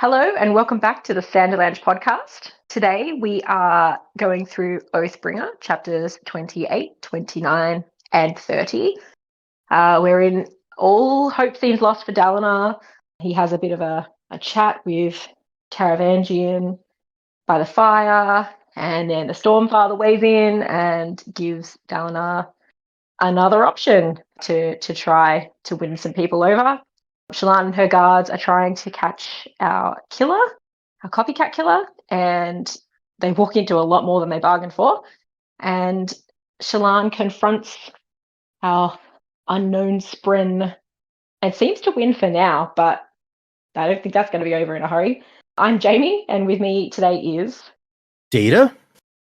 Hello and welcome back to the Sanderlands podcast. Today we are going through Oathbringer, chapters 28, 29, and 30. Wherein all hope seems lost for Dalinar. He has a bit of a chat with Taravangian by the fire, and then the Stormfather weighs in and gives Dalinar another option to try to win some people over. Shallan and her guards are trying to catch our killer, our copycat killer, and they walk into a lot more than they bargained for. And Shallan confronts our unknown Spren and seems to win for now, but I don't think that's going to be over in a hurry. I'm Jamie, and with me today is Data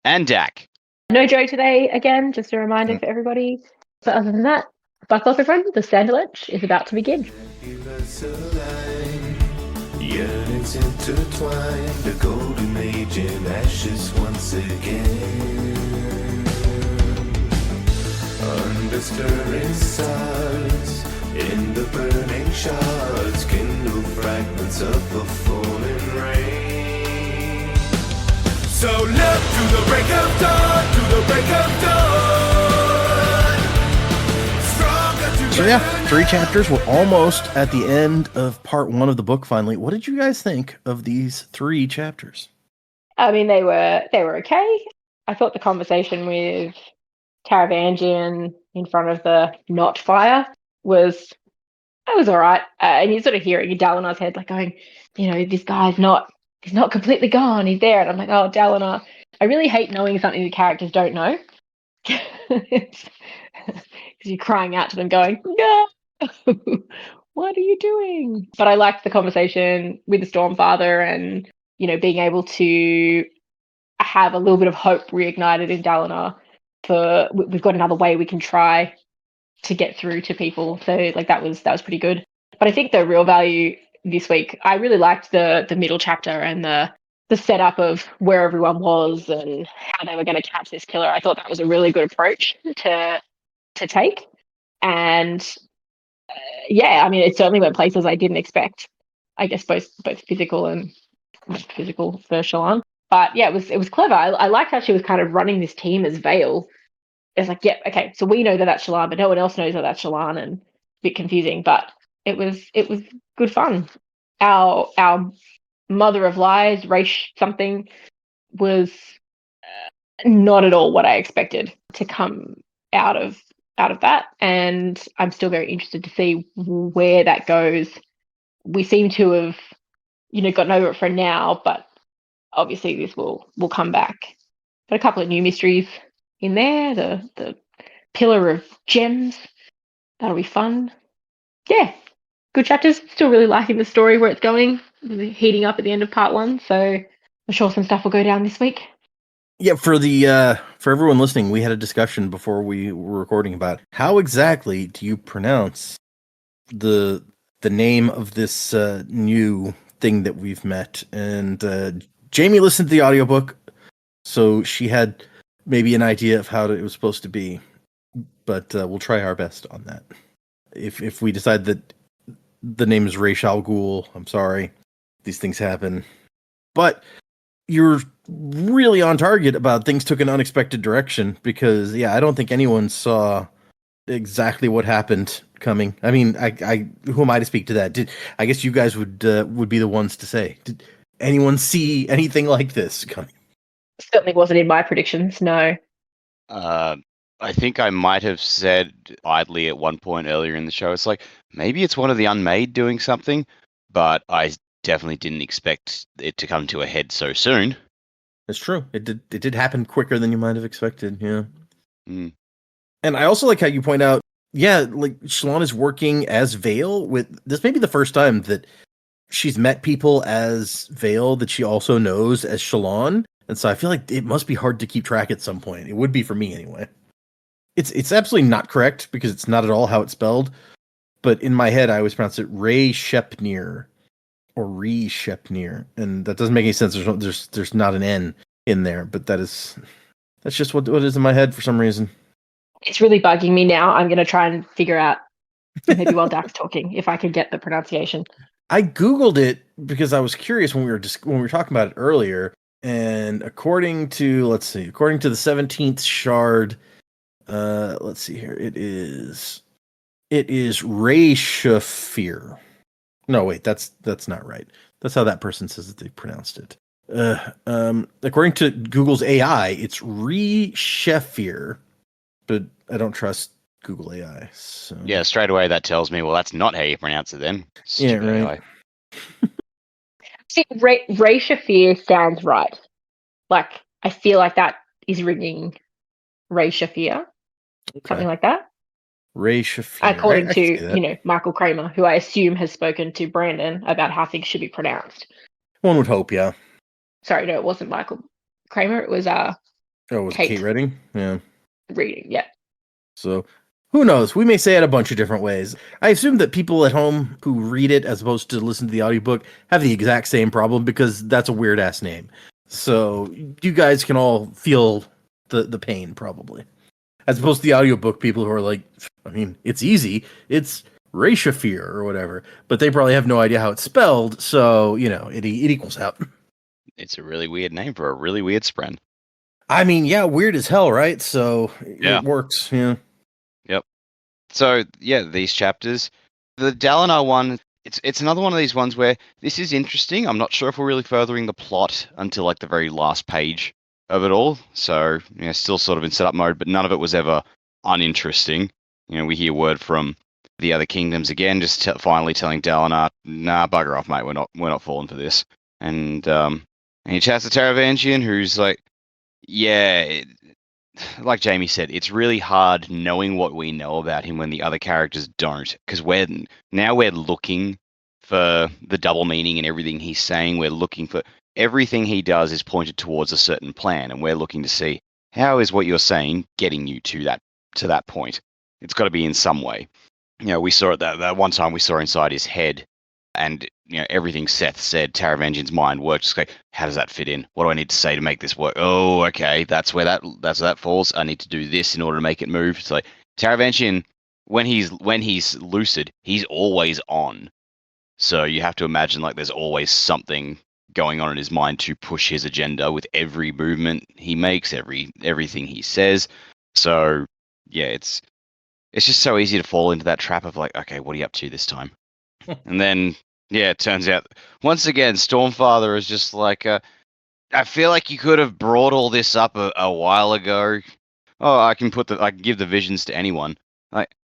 and Dak. No Joe today again, just a reminder for everybody. But other than that, buckle up everyone, the Sanderlands is about to begin. Yearnings intertwined, the golden age in ashes once again. Under stirring stars, in the burning shards, kindle fragments of the falling rain. So look to the break of dawn, to the break of dawn. So yeah, 3 chapters. We're almost at the end of part 1 of the book finally. What did you guys think of these 3 chapters? I mean, they were okay. I thought the conversation with Taravangian in front of the not fire was all right. And you're sort of hearing Dalinar's head like going, this guy's he's not completely gone. He's there. And I'm like, oh, Dalinar, I really hate knowing something the characters don't know. Because you're crying out to them going, no, what are you doing? But I liked the conversation with the Stormfather and, being able to have a little bit of hope reignited in Dalinar for we've got another way we can try to get through to people. So like that was pretty good. But I think the real value this week, I really liked the middle chapter and the setup of where everyone was and how they were going to catch this killer. I thought that was a really good approach to take. And I mean, it certainly went places I didn't expect. I guess both physical and physical for Shallan. But yeah, it was clever. I liked how she was kind of running this team as Vale. It's like, yeah, okay, so we know that that's Shallan, but no one else knows that that's Shallan, and a bit confusing. But it was good fun. Our mother of lies, race something, was not at all what I expected to come out of that, and I'm still very interested to see where that goes. We seem to have, gotten over it for now, but obviously this will come back. Got a couple of new mysteries in there. The Pillar of Gems, that'll be fun. Yeah, good chapters. Still really liking the story where it's going, heating up at the end of part 1. So I'm sure some stuff will go down this week. Yeah, for everyone listening, we had a discussion before we were recording about how exactly do you pronounce the name of this new thing that we've met. And Jamie listened to the audiobook, so she had maybe an idea of how it was supposed to be, but we'll try our best on that. If we decide that the name is Ra's al Ghul, I'm sorry. These things happen. But you're really on target about things took an unexpected direction, because I don't think anyone saw exactly what happened coming. I mean, I who am I to speak to that? I guess you guys would be the ones to say. Did anyone see anything like this coming? Certainly wasn't in my predictions, no. I think I might have said idly at one point earlier in the show, it's like, maybe it's one of the Unmade doing something, but I definitely didn't expect it to come to a head so soon. It's true. It did happen quicker than you might have expected, yeah. Mm. And I also like how you point out, like Shallan is working as Vale. With this may be the first time that she's met people as Vale that she also knows as Shallan. And so I feel like it must be hard to keep track at some point. It would be for me anyway. It's absolutely not correct, because it's not at all how it's spelled. But in my head, I always pronounce it Ray Shepnir or Ree Shepnir, and that doesn't make any sense. There's not an N in there, but that's just what is in my head for some reason. It's really bugging me now. I'm going to try and figure out, maybe while Dak's talking, if I can get the pronunciation. I googled it because I was curious when we were talking about it earlier, and according to the 17th shard, let's see here, it is Rayshafir. No, wait, that's not right. That's how that person says that they pronounced it. According to Google's AI, it's Reshefir, but I don't trust Google AI. So Yeah, straight away that tells me, well, that's not how you pronounce it then. yeah, Stupid right. AI. See, Ray Shafir sounds right. Like, I feel like that is ringing Ray Shafir, something like that. Rayshafir. According I can see to, that. Michael Kramer, who I assume has spoken to Brandon about how things should be pronounced. One would hope, yeah. Sorry, no, it wasn't Michael Kramer. It was Oh, was it Kate Kate Redding? Yeah. reading. Yeah. So who knows? We may say it a bunch of different ways. I assume that people at home who read it as opposed to listen to the audiobook have the exact same problem because that's a weird ass name. So you guys can all feel the pain probably. As opposed to the audiobook people who are like, I mean, it's easy. It's Rayshafir or whatever, but they probably have no idea how it's spelled, so it equals out. It's a really weird name for a really weird spren. I mean, yeah, weird as hell, right? So Yeah. it works, yeah. Yep. So yeah, these chapters, the Dalinar one, it's another one of these ones where this is interesting. I'm not sure if we're really furthering the plot until like the very last page of it all. So still sort of in setup mode, but none of it was ever uninteresting. We hear word from the other kingdoms again, just finally telling Dalinar, nah, bugger off, mate. We're not falling for this. And he chats to Taravangian, who's like, yeah, like Jamie said, it's really hard knowing what we know about him when the other characters don't, because we're looking for the double meaning in everything he's saying. We're looking for everything he does is pointed towards a certain plan, and we're looking to see how is what you're saying getting you to that point. It's got to be in some way. We saw it that one time we saw inside his head, and everything Seth said, Taravangian's mind worked. Just like, how does that fit in? What do I need to say to make this work? Oh, okay, that's where that falls. I need to do this in order to make it move. It's like Taravangian, when he's lucid, he's always on. So you have to imagine like there's always something going on in his mind to push his agenda with every movement he makes, everything he says. So yeah, it's just so easy to fall into that trap of like, okay, what are you up to this time? And then, yeah, it turns out once again, Stormfather is just like, I feel like you could have brought all this up a while ago. Oh, I can give the visions to anyone, like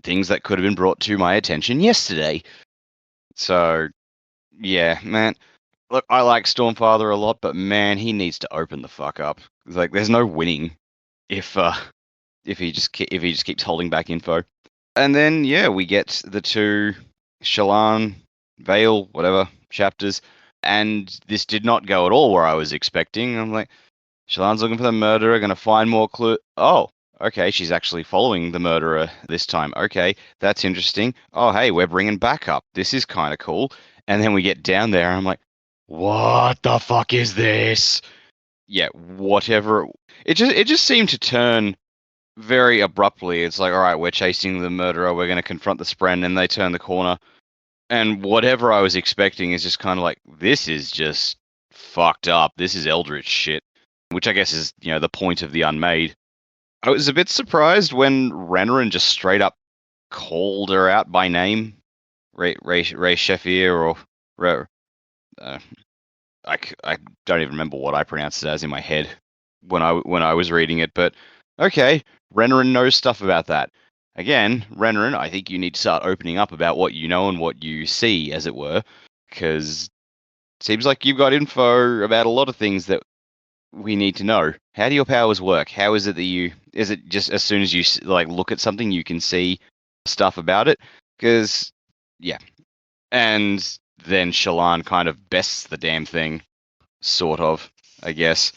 things that could have been brought to my attention yesterday. So, yeah, man. Look, I like Stormfather a lot, but man, he needs to open the fuck up. Like, there's no winning if he just keeps holding back info. And then yeah, we get the two Shallan, Vale, whatever chapters, and this did not go at all where I was expecting. I'm like, Shallan's looking for the murderer, going to find more clue. Oh, okay, she's actually following the murderer this time. Okay, that's interesting. Oh, hey, we're bringing backup. This is kind of cool. And then we get down there, and I'm like, what the fuck is this? Yeah, whatever. It just seemed to turn very abruptly. It's like, all right, we're chasing the murderer, we're going to confront the spren, and they turn the corner. And whatever I was expecting is just kind of like, this is just fucked up. This is eldritch shit, which I guess is, the point of the Unmade. I was a bit surprised when Renarin just straight up called her out by name. Ray Sheffier, or I don't even remember what I pronounced it as in my head when I was reading it, but okay, Renarin knows stuff about that. Again, Renarin, I think you need to start opening up about what you know and what you see, as it were, because it seems like you've got info about a lot of things that we need to know. How do your powers work? How is it that is it just as soon as you like look at something, you can see stuff about it? Because, yeah. And then Shallan kind of bests the damn thing, sort of, I guess.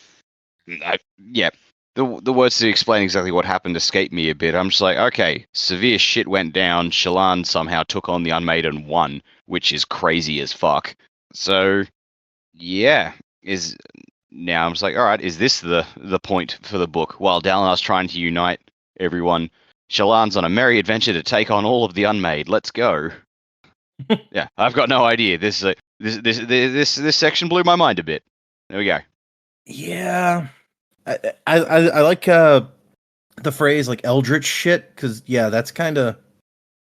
Yeah. The words to explain exactly what happened escape me a bit. I'm just like, okay, severe shit went down. Shallan somehow took on the Unmade and won, which is crazy as fuck. So, yeah, now I'm just like, all right, is this the point for the book? While Dalinar's trying to unite everyone, Shallan's on a merry adventure to take on all of the Unmade. Let's go. Yeah, I've got no idea. This section blew my mind a bit. There we go. Yeah, I like the phrase like eldritch shit because that's kind of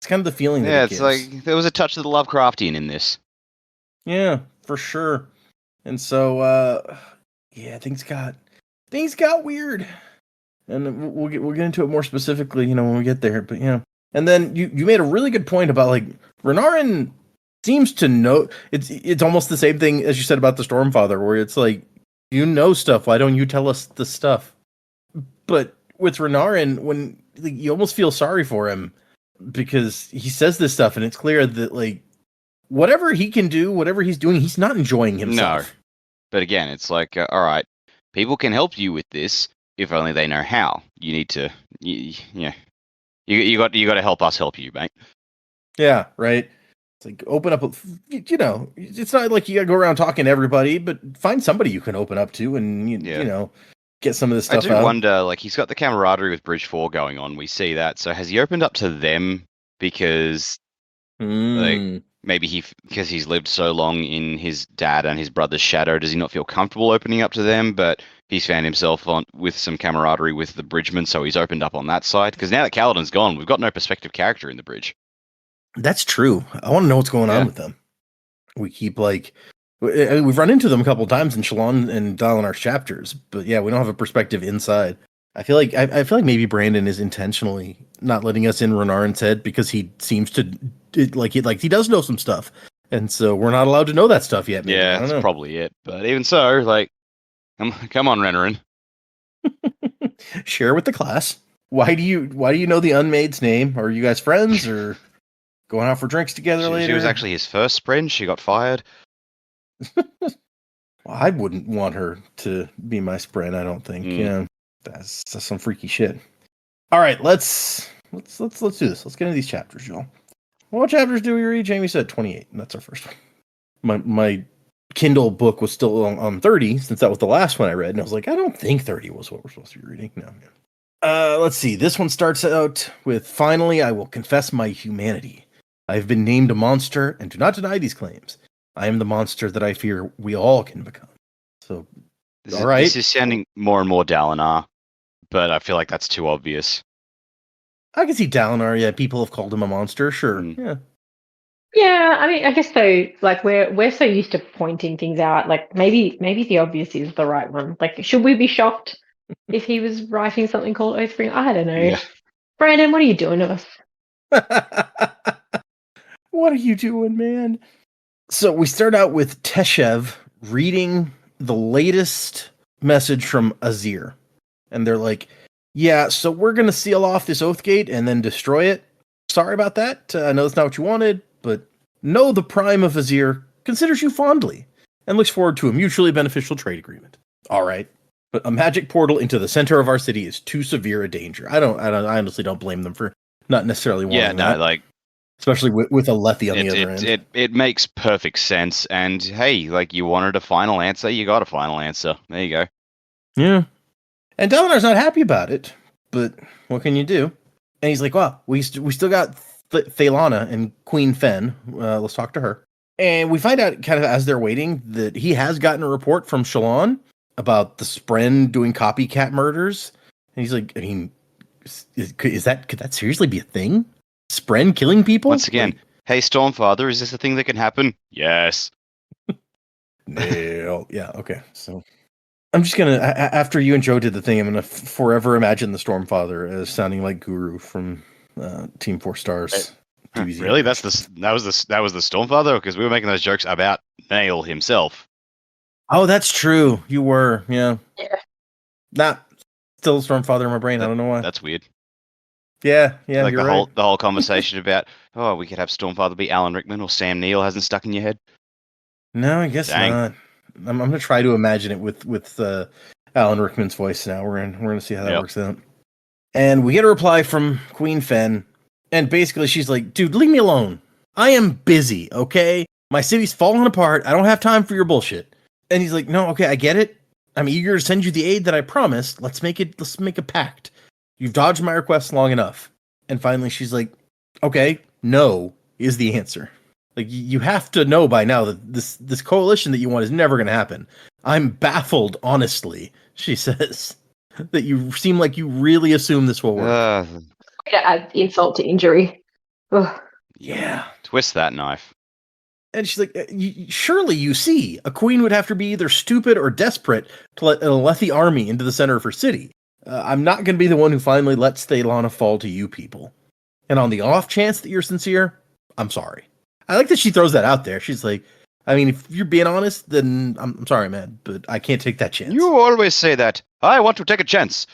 the feeling that Yeah, it it's gives. like there was a touch of the Lovecraftian in this. Yeah, for sure. And so things got weird. And we'll get into it more specifically, when we get there. But and then you made a really good point about like Renarin seems to know it's almost the same thing as you said about the Stormfather, where it's like stuff. Why don't you tell us the stuff? But with Renarin, when like, you almost feel sorry for him because he says this stuff, and it's clear that like whatever he can do, whatever he's doing, he's not enjoying himself. No, but again, it's like all right, people can help you with this if only they know how. You need to, you got to help us help you, mate. Yeah, right. It's like open up. It's not like you got to go around talking to everybody, but find somebody you can open up to, and you know, get some of this stuff I do out. wonder, like he's got the camaraderie with Bridge 4 going on. We see that. So has he opened up to them because like maybe because he's lived so long in his dad and his brother's shadow, does he not feel comfortable opening up to them? But he's found himself with some camaraderie with the Bridgemen, so he's opened up on that side. Because now that Kaladin's gone, we've got no perspective character in the Bridge. That's true. I want to know what's going on with them. We keep like we've run into them a couple of times in Shalon and Dalinar's chapters, but we don't have a perspective inside. I feel like maybe Brandon is intentionally not letting us in Renarin's head because he seems to he does know some stuff, and so we're not allowed to know that stuff yet. Maybe. Yeah, that's probably it. But even so, like, come on, Renarin. Share with the class. Why do you know the Unmade's name? Are you guys friends or going out for drinks together later? She was actually his first friend. She got fired. Well, I wouldn't want her to be my friend. I don't think. Yeah, that's some freaky shit. All right, let's do this. Let's get into these chapters, y'all. What chapters do we read? Jamie said 28, and that's our first one. My Kindle book was still on 30 since that was the last one I read, and I was like, I don't think 30 was what we're supposed to be reading. No. Let's see. This one starts out with, finally, I will confess my humanity. I have been named a monster and do not deny these claims. I am the monster that I fear we all can become. So, all right. This is sounding more and more Dalinar, but I feel like that's too obvious. I can see Dalinar. Yeah, people have called him a monster. Sure. Yeah. Yeah, I mean, I guess though, like we're so used to pointing things out. Like maybe the obvious is the right one. Like, should we be shocked if he was writing something called Oathbringer? I don't know. Yeah. Brandon, what are you doing to us? What are you doing, man? So we start out with Teshev reading the latest message from Azir. And they're like, yeah, so we're going to seal off this oath gate and then destroy it. Sorry about that. I know that's not what you wanted, but know the Prime of Azir considers you fondly and looks forward to a mutually beneficial trade agreement. All right. But a magic portal into the center of our city is too severe a danger. I honestly don't blame them for not necessarily wanting that. Like, especially with Alethi on the other end. It makes perfect sense. And hey, like you wanted a final answer, you got a final answer. There you go. Yeah. And Dalinar's not happy about it, but what can you do? And he's like, well, we still got Thelana and Queen Fen. Let's talk to her. And we find out kind of as they're waiting that he has gotten a report from Shalon about the Spren doing copycat murders. And he's like, I mean, could that seriously be a thing? Spren killing people? Once again, hey, Stormfather, is this a thing that can happen? Yes. No. Yeah, okay. So I'm just going to, after you and Joe did the thing, I'm going to forever imagine the Stormfather as sounding like Guru from Team 4 Stars. Really? That was the Stormfather? Because we were making those jokes about Nail himself. Oh, that's true. You were, yeah. Not still Stormfather in my brain. I don't know why. That's weird. Yeah, like you're the whole conversation about, we could have Stormfather be Alan Rickman or Sam Neill hasn't stuck in your head. No, I guess not. I'm going to try to imagine it with Alan Rickman's voice now. We're going to see how that works out. And we get a reply from Queen Fen, and basically she's like, dude, leave me alone. I am busy, okay? My city's falling apart. I don't have time for your bullshit. And he's like, no, okay, I get it. I'm eager to send you the aid that I promised. Let's make a pact. You've dodged my request long enough. And finally she's like, okay, no is the answer. Like, you have to know by now that this coalition that you want is never going to happen. I'm baffled, honestly, she says, that you seem like you really assume this will work. To add insult to injury. Ugh. Yeah. Twist that knife. And she's like, surely you see, a queen would have to be either stupid or desperate to let an Alethi army into the center of her city. I'm not going to be the one who finally lets Thelana fall to you people. And on the off chance that you're sincere, I'm sorry. I like that she throws that out there. She's like, I mean, if you're being honest, then I'm sorry, man, but I can't take that chance. You always say that. I want to take a chance.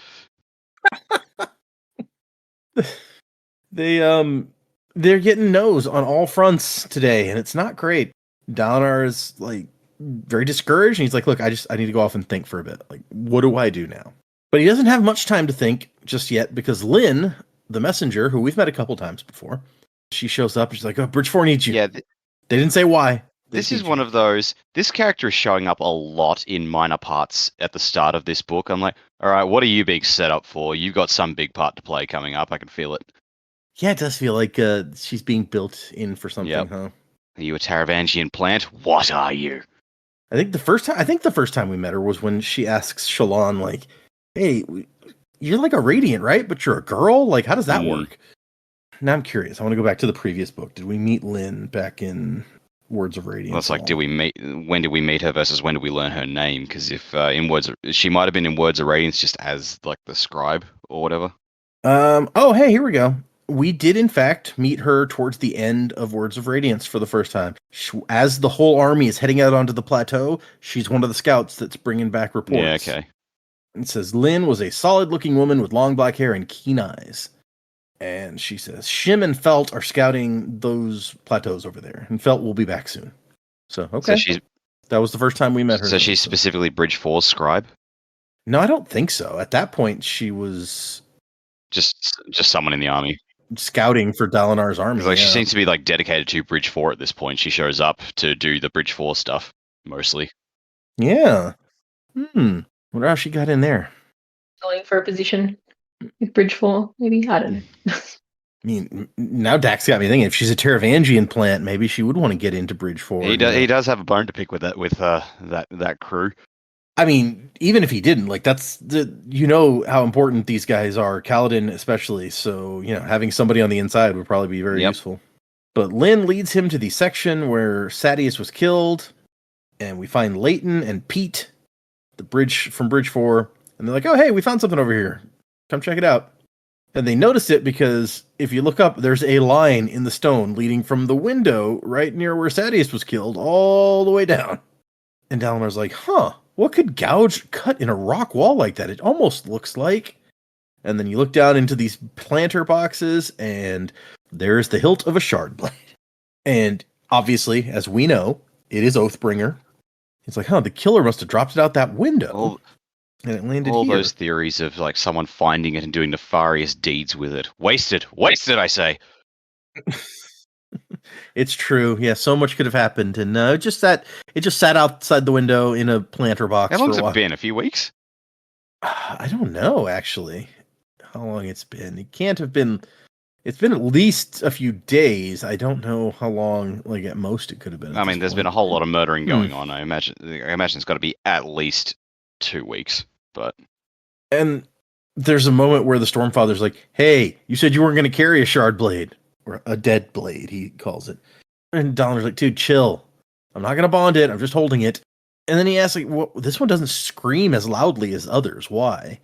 They're getting no's on all fronts today, and it's not great. Dalinar is like very discouraged, and he's like, look, I need to go off and think for a bit. Like, what do I do now? But he doesn't have much time to think just yet, because Lynn, the messenger, who we've met a couple times before, she shows up and she's like, oh, Bridge 4 needs you. Yeah, they didn't say why. This is one of those. This character is showing up a lot in minor parts at the start of this book. I'm like, all right, what are you being set up for? You've got some big part to play coming up. I can feel it. Yeah, it does feel like she's being built in for something, huh? Are you a Taravangian plant? What are you? I think the first time we met her was when she asks Shallan, like, hey, you're like a Radiant, right? But you're a girl? Like, how does that work? Now I'm curious. I want to go back to the previous book. Did we meet Lynn back in Words of Radiance? Well, it's like, when did we meet her versus when did we learn her name? Because if she might have been in Words of Radiance just as like the scribe or whatever. Oh, hey, here we go. We did, in fact, meet her towards the end of Words of Radiance for the first time. As the whole army is heading out onto the plateau, she's one of the scouts that's bringing back reports. Yeah, okay. It says, Lynn was a solid-looking woman with long black hair and keen eyes. And she says, Shim and Felt are scouting those plateaus over there, and Felt will be back soon. So, okay. So that was the first time we met her. So she's specifically Bridge 4's scribe? No, I don't think so. At that point, she was... Just someone in the army. Scouting for Dalinar's army. Like, she seems to be like dedicated to Bridge 4 at this point. She shows up to do the Bridge 4 stuff, mostly. Yeah. Wonder how she got in there. Going for a position with Bridge 4, maybe? I don't know. I mean, now Dax got me thinking, if she's a Taravangian plant, maybe she would want to get into Bridge 4. He does have a bone to pick with that crew. I mean, even if he didn't, like, that's how important these guys are, Kaladin especially. So, having somebody on the inside would probably be very useful. But Lynn leads him to the section where Sadeas was killed, and we find Leighton and Pete, the bridge from Bridge 4, and they're like, oh, hey, we found something over here. Come check it out. And they noticed it because if you look up, there's a line in the stone leading from the window right near where Sadeas was killed all the way down. And Dalinar's like, huh. What could gouge cut in a rock wall like that? It almost looks like. And then you look down into these planter boxes, and there's the hilt of a shard blade. And obviously, as we know, it is Oathbringer. It's like, the killer must have dropped it out that window. And it landed all here. Those theories of like someone finding it and doing nefarious deeds with it. Wasted, I say. It's true. Yeah, so much could have happened, and it just sat outside the window in a planter box. How long's it been? A few weeks? I don't know, actually, how long it's been. It can't have been. It's been at least a few days. I don't know how long. Like at most, it could have been. I mean, there's been a whole lot of murdering going on. I imagine it's got to be at least 2 weeks. But there's a moment where the Stormfather's like, "Hey, you said you weren't going to carry a shard blade." Or a dead blade, he calls it. And Dalinar's like, dude, chill. I'm not going to bond it. I'm just holding it. And then he asks, like, well, this one doesn't scream as loudly as others. Why?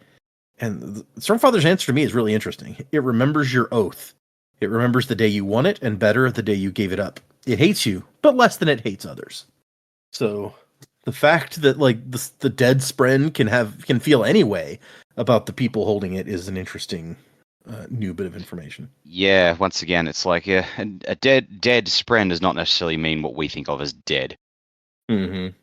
And the Stormfather's answer to me is really interesting. It remembers your oath. It remembers the day you won it, and better, the day you gave it up. It hates you, but less than it hates others. So the fact that, like, the dead spren can feel any way about the people holding it is an interesting new bit of information. Yeah, once again, it's like a dead spren does not necessarily mean what we think of as dead. Mm-hmm.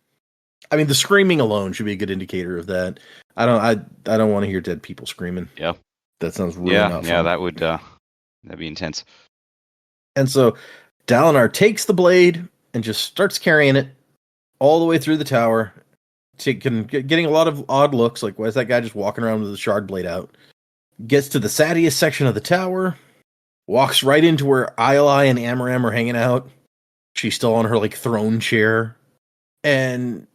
I mean, the screaming alone should be a good indicator of that. I don't want to hear dead people screaming. Yeah, that sounds really not fun. Yeah, that'd be intense. And so Dalinar takes the blade and just starts carrying it all the way through the tower, getting a lot of odd looks, like, why is that guy just walking around with the shard blade out? Gets to the Sadeas section of the tower, walks right into where Iolai and Amaram are hanging out. She's still on her like throne chair, and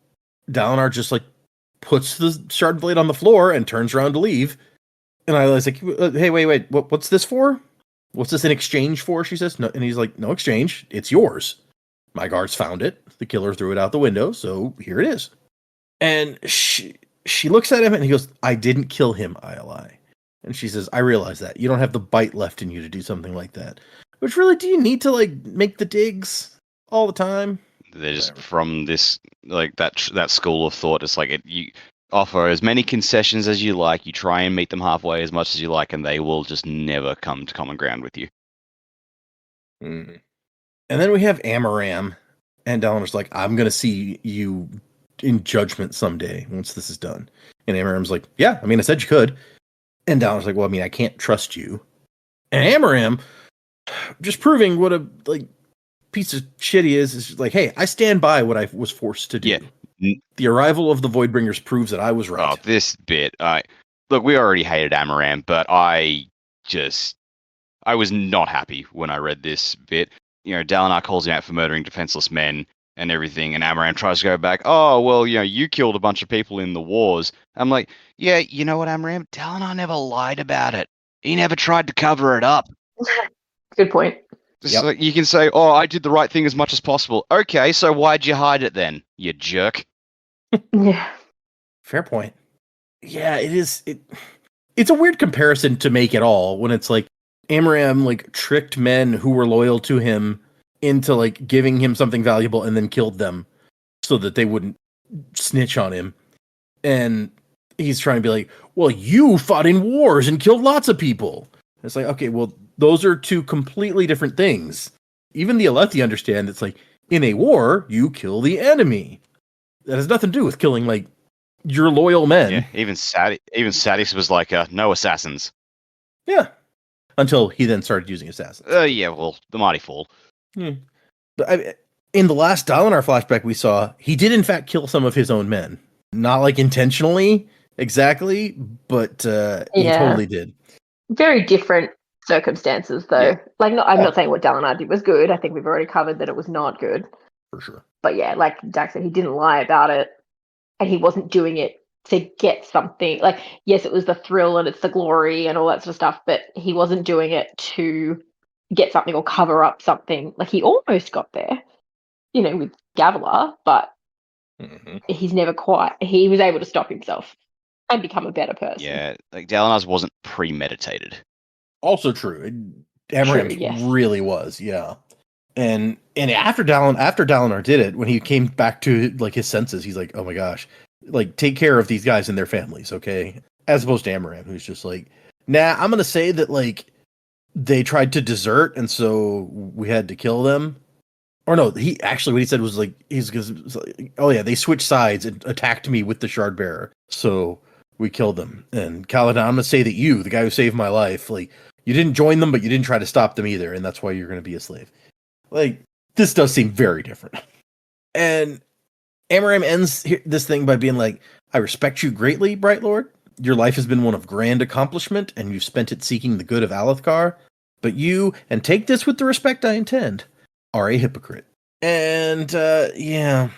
Dalinar just like puts the shard blade on the floor and turns around to leave. And I was like, "Hey, wait, what's this for? What's this in exchange for?" She says, "No," and he's like, "No exchange. It's yours. My guards found it. The killer threw it out the window, so here it is." And she looks at him and he goes, "I didn't kill him, Ialai." And she says, "I realize that. You don't have the bite left in you to do something like that. Which really, do you need to like make the digs all the time?" They're just from this like that school of thought. It's like you offer as many concessions as you like, you try and meet them halfway as much as you like, and they will just never come to common ground with you. Mm. And then we have Amaram, and Dalinar's like, "I'm gonna see you in judgment someday once this is done." And Amaram's like, "Yeah, I mean, I said you could." And Dalinar's like, "Well, I mean, I can't trust you." And Amaram, just proving what a like piece of shit he is like, "Hey, I stand by what I was forced to do." Yeah. The arrival of the Voidbringers proves that I was right. Oh, this bit, look, we already hated Amaram, but I was not happy when I read this bit. You know, Dalinar calls him out for murdering defenseless men and everything, and Amaram tries to go back, "Oh, well, you know, you killed a bunch of people in the wars." I'm like, yeah, you know what, Amaram? Dalinar never lied about it. He never tried to cover it up. Good point. Yep. Like, you can say, "Oh, I did the right thing as much as possible." Okay, so why'd you hide it then, you jerk? Yeah. Fair point. Yeah, it is. It's a weird comparison to make at all when it's like Amaram like tricked men who were loyal to him into like giving him something valuable and then killed them so that they wouldn't snitch on him. And he's trying to be like, "Well, you fought in wars and killed lots of people." It's like, okay, well, those are two completely different things. Even the Alethi understand it's like, in a war, you kill the enemy. That has nothing to do with killing like your loyal men. Yeah, even Sadis was like, "No assassins." Yeah. Until he then started using assassins. Yeah, well, the mighty fall. But in the last Dalinar flashback we saw, he did in fact kill some of his own men. Not like intentionally, exactly, but he totally did. Very different circumstances, though. Yeah. Like, I'm not saying what Dalinar did was good. I think we've already covered that it was not good. For sure. But yeah, like Jack said, he didn't lie about it, and he wasn't doing it to get something. Like, yes, it was the thrill and it's the glory and all that sort of stuff, but he wasn't doing it to get something or cover up something. Like, he almost got there, you know, with Gavilar, but he's never quite. He was able to stop himself and become a better person. Yeah, like Dalinar's wasn't premeditated. Also true. Amaram really was, yeah. And after Dalinar did it, when he came back to like his senses, he's like, "Oh my gosh, like take care of these guys and their families, okay?" As opposed to Amaram, who's just like, "Nah, I'm gonna say that like they tried to desert, and so we had to kill them." Or no, he actually what he said was like "Oh yeah, they switched sides and attacked me with the shard bearer, so we killed them." And Kaladin, I'm gonna say that you, the guy who saved my life, like you didn't join them, but you didn't try to stop them either, and that's why you're gonna be a slave. Like, this does seem very different. And Amaram ends this thing by being like, "I respect you greatly, Bright Lord. Your life has been one of grand accomplishment, and you've spent it seeking the good of Alethkar. But you, and take this with the respect I intend, are a hypocrite." And, yeah.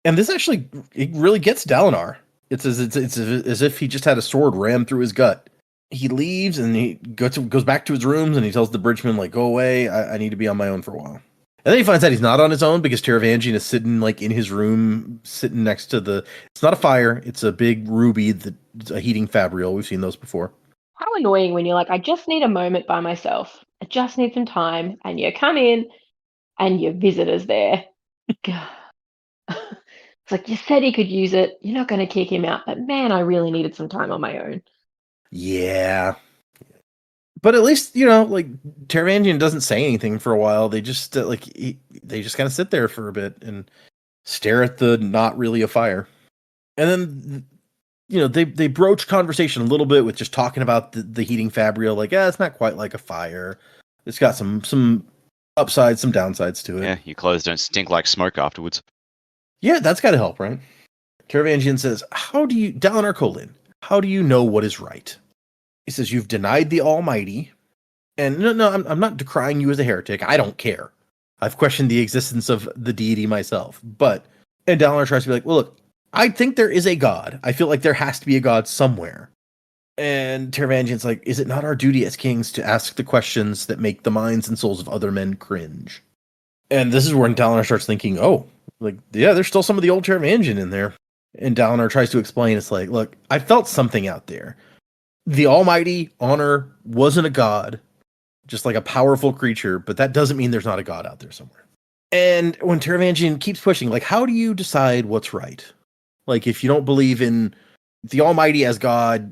And this actually, it really gets Dalinar. It's as if he just had a sword rammed through his gut. He leaves, and he goes back to his rooms, and he tells the bridgeman, like, "Go away, I need to be on my own for a while." And then he finds out he's not on his own because Taravangian is sitting like in his room, sitting next to it's not a fire, it's a big ruby, a heating fabrial. We've seen those before. How annoying when you're like, "I just need a moment by myself. I just need some time." And you come in and your visitor's there. It's like, you said he could use it. You're not going to kick him out. But man, I really needed some time on my own. Yeah. But at least, you know, like Taravangian doesn't say anything for a while. They just they just kind of sit there for a bit and stare at the not really a fire. And then, you know, they broach conversation a little bit with just talking about the heating fabrial. Like, it's not quite like a fire. It's got some upsides, some downsides to it. Yeah, your clothes don't stink like smoke afterwards. Yeah, that's got to help, right? Taravangian says, Dalinar Kholin, how do you know what is right? He says, "You've denied the Almighty." And no, I'm not decrying you as a heretic. I don't care. I've questioned the existence of the deity myself. And Dalinar tries to be like, well, look, I think there is a god. I feel like there has to be a god somewhere. And Taravangian's like, is it not our duty as kings to ask the questions that make the minds and souls of other men cringe? And this is when Dalinar starts thinking, oh, like, yeah, there's still some of the old Taravangian in there. And Dalinar tries to explain, it's like, look, I felt something out there. The Almighty, Honor, wasn't a god, just like a powerful creature, but that doesn't mean there's not a god out there somewhere. And when Taravangian keeps pushing, like, how do you decide what's right? Like, if you don't believe in the Almighty as God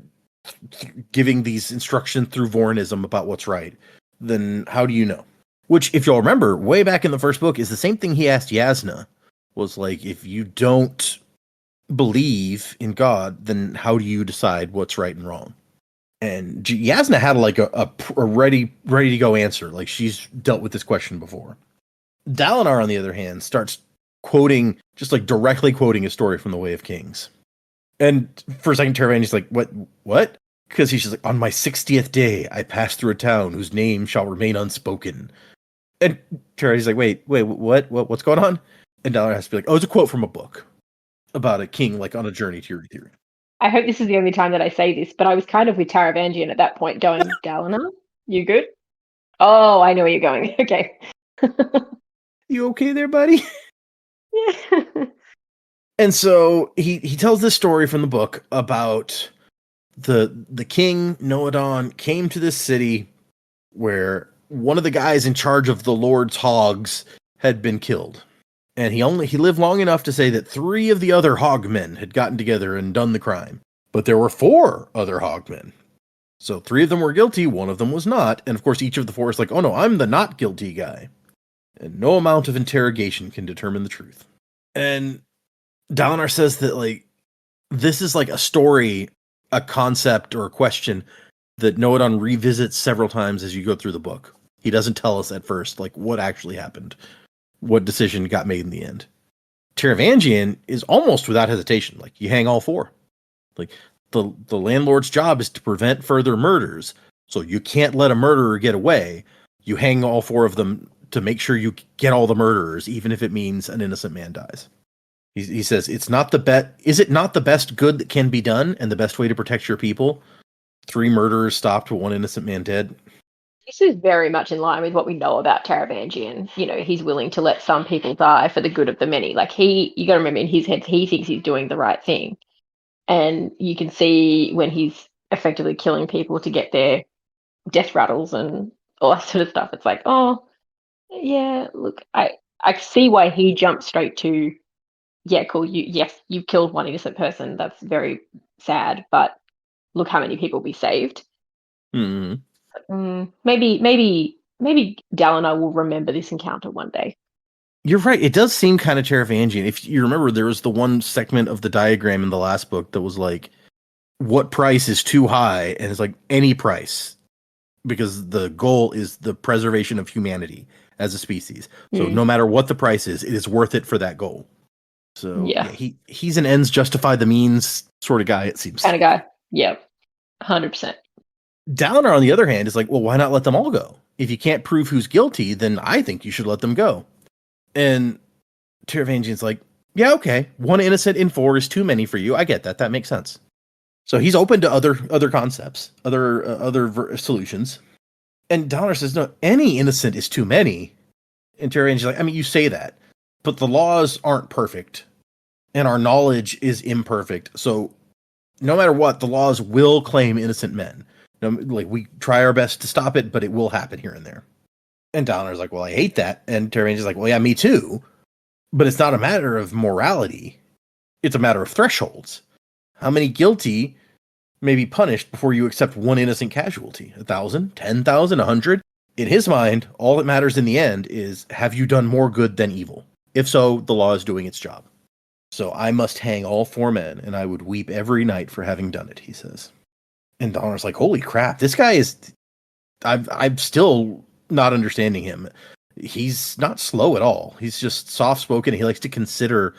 giving these instructions through Vorinism about what's right, then how do you know? Which, if you'll remember, way back in the first book, is the same thing he asked Yasna. Was like, if you don't believe in God, then how do you decide what's right and wrong? And Yasna had like a ready to go answer. Like, she's dealt with this question before. Dalinar, on the other hand, starts quoting, just like directly quoting a story from the Way of Kings. And for a second, Taravangian's like, what? Because he's just like, on my 60th day, I passed through a town whose name shall remain unspoken. And Taravangian's like, wait, what's going on? And Dalinar has to be like, oh, it's a quote from a book about a king, like, on a journey to Ethereum. I hope this is the only time that I say this, but I was kind of with Taravangian at that point going, Dalinar, you good? Oh, I know where you're going. Okay. You okay there, buddy? Yeah. And so he tells this story from the book about the king, Noadon, came to this city where one of the guys in charge of the Lord's hogs had been killed. And he lived long enough to say that 3 of the other hogmen had gotten together and done the crime. But there were 4 other hogmen. So 3 of them were guilty, 1 of them was not. And of course, each of the 4 is like, oh no, I'm the not guilty guy. And no amount of interrogation can determine the truth. And Dalinar says that, like, this is like a story, a concept, or a question that Noadon revisits several times as you go through the book. He doesn't tell us at first, like, what actually happened, what decision got made in the end. Taravangian is almost without hesitation. Like, you hang all 4. Like, the landlord's job is to prevent further murders, so you can't let a murderer get away. You hang all 4 of them to make sure you get all the murderers, even if it means an innocent man dies. He says, is it not the best good that can be done and the best way to protect your people? 3 murderers stopped, 1 innocent man dead. This is very much in line with what we know about Taravangian. You know, he's willing to let some people die for the good of the many. Like, you got to remember, in his head, he thinks he's doing the right thing. And you can see when he's effectively killing people to get their death rattles and all that sort of stuff. It's like, oh, yeah, look, I see why he jumped straight to, yeah, cool, you've killed 1 innocent person. That's very sad, but look how many people we saved. Mm-hmm. Maybe Dalinar will remember this encounter one day. You're right. It does seem kind of Taravangian. If you remember, there was the one segment of the diagram in the last book that was like, what price is too high? And it's like, any price. Because the goal is the preservation of humanity as a species. So no matter what the price is, it is worth it for that goal. So yeah, he's an ends justify the means sort of guy, it seems. Kind of guy. Yeah, 100%. Dalinar, on the other hand, is like, well, why not let them all go? If you can't prove who's guilty, then I think you should let them go. And Taravangian's like, yeah, okay, 1 innocent in 4 is too many for you. I get that. That makes sense. So he's open to other concepts, other solutions. And Dalinar says, no, any innocent is too many. And Taravangian's like, I mean, you say that, but the laws aren't perfect, and our knowledge is imperfect. So no matter what, the laws will claim innocent men. Like, we try our best to stop it, but it will happen here and there. And Dalinar's like, well, I hate that. And Taravangian's like, well, yeah, me too. But it's not a matter of morality. It's a matter of thresholds. How many guilty may be punished before you accept 1 innocent casualty? 1,000, 10,000, 100? In his mind, all that matters in the end is, have you done more good than evil? If so, the law is doing its job. So I must hang all 4 men, and I would weep every night for having done it, he says. And Dalinar's like, holy crap, this guy is... I'm still not understanding him. He's not slow at all. He's just soft-spoken. He likes to consider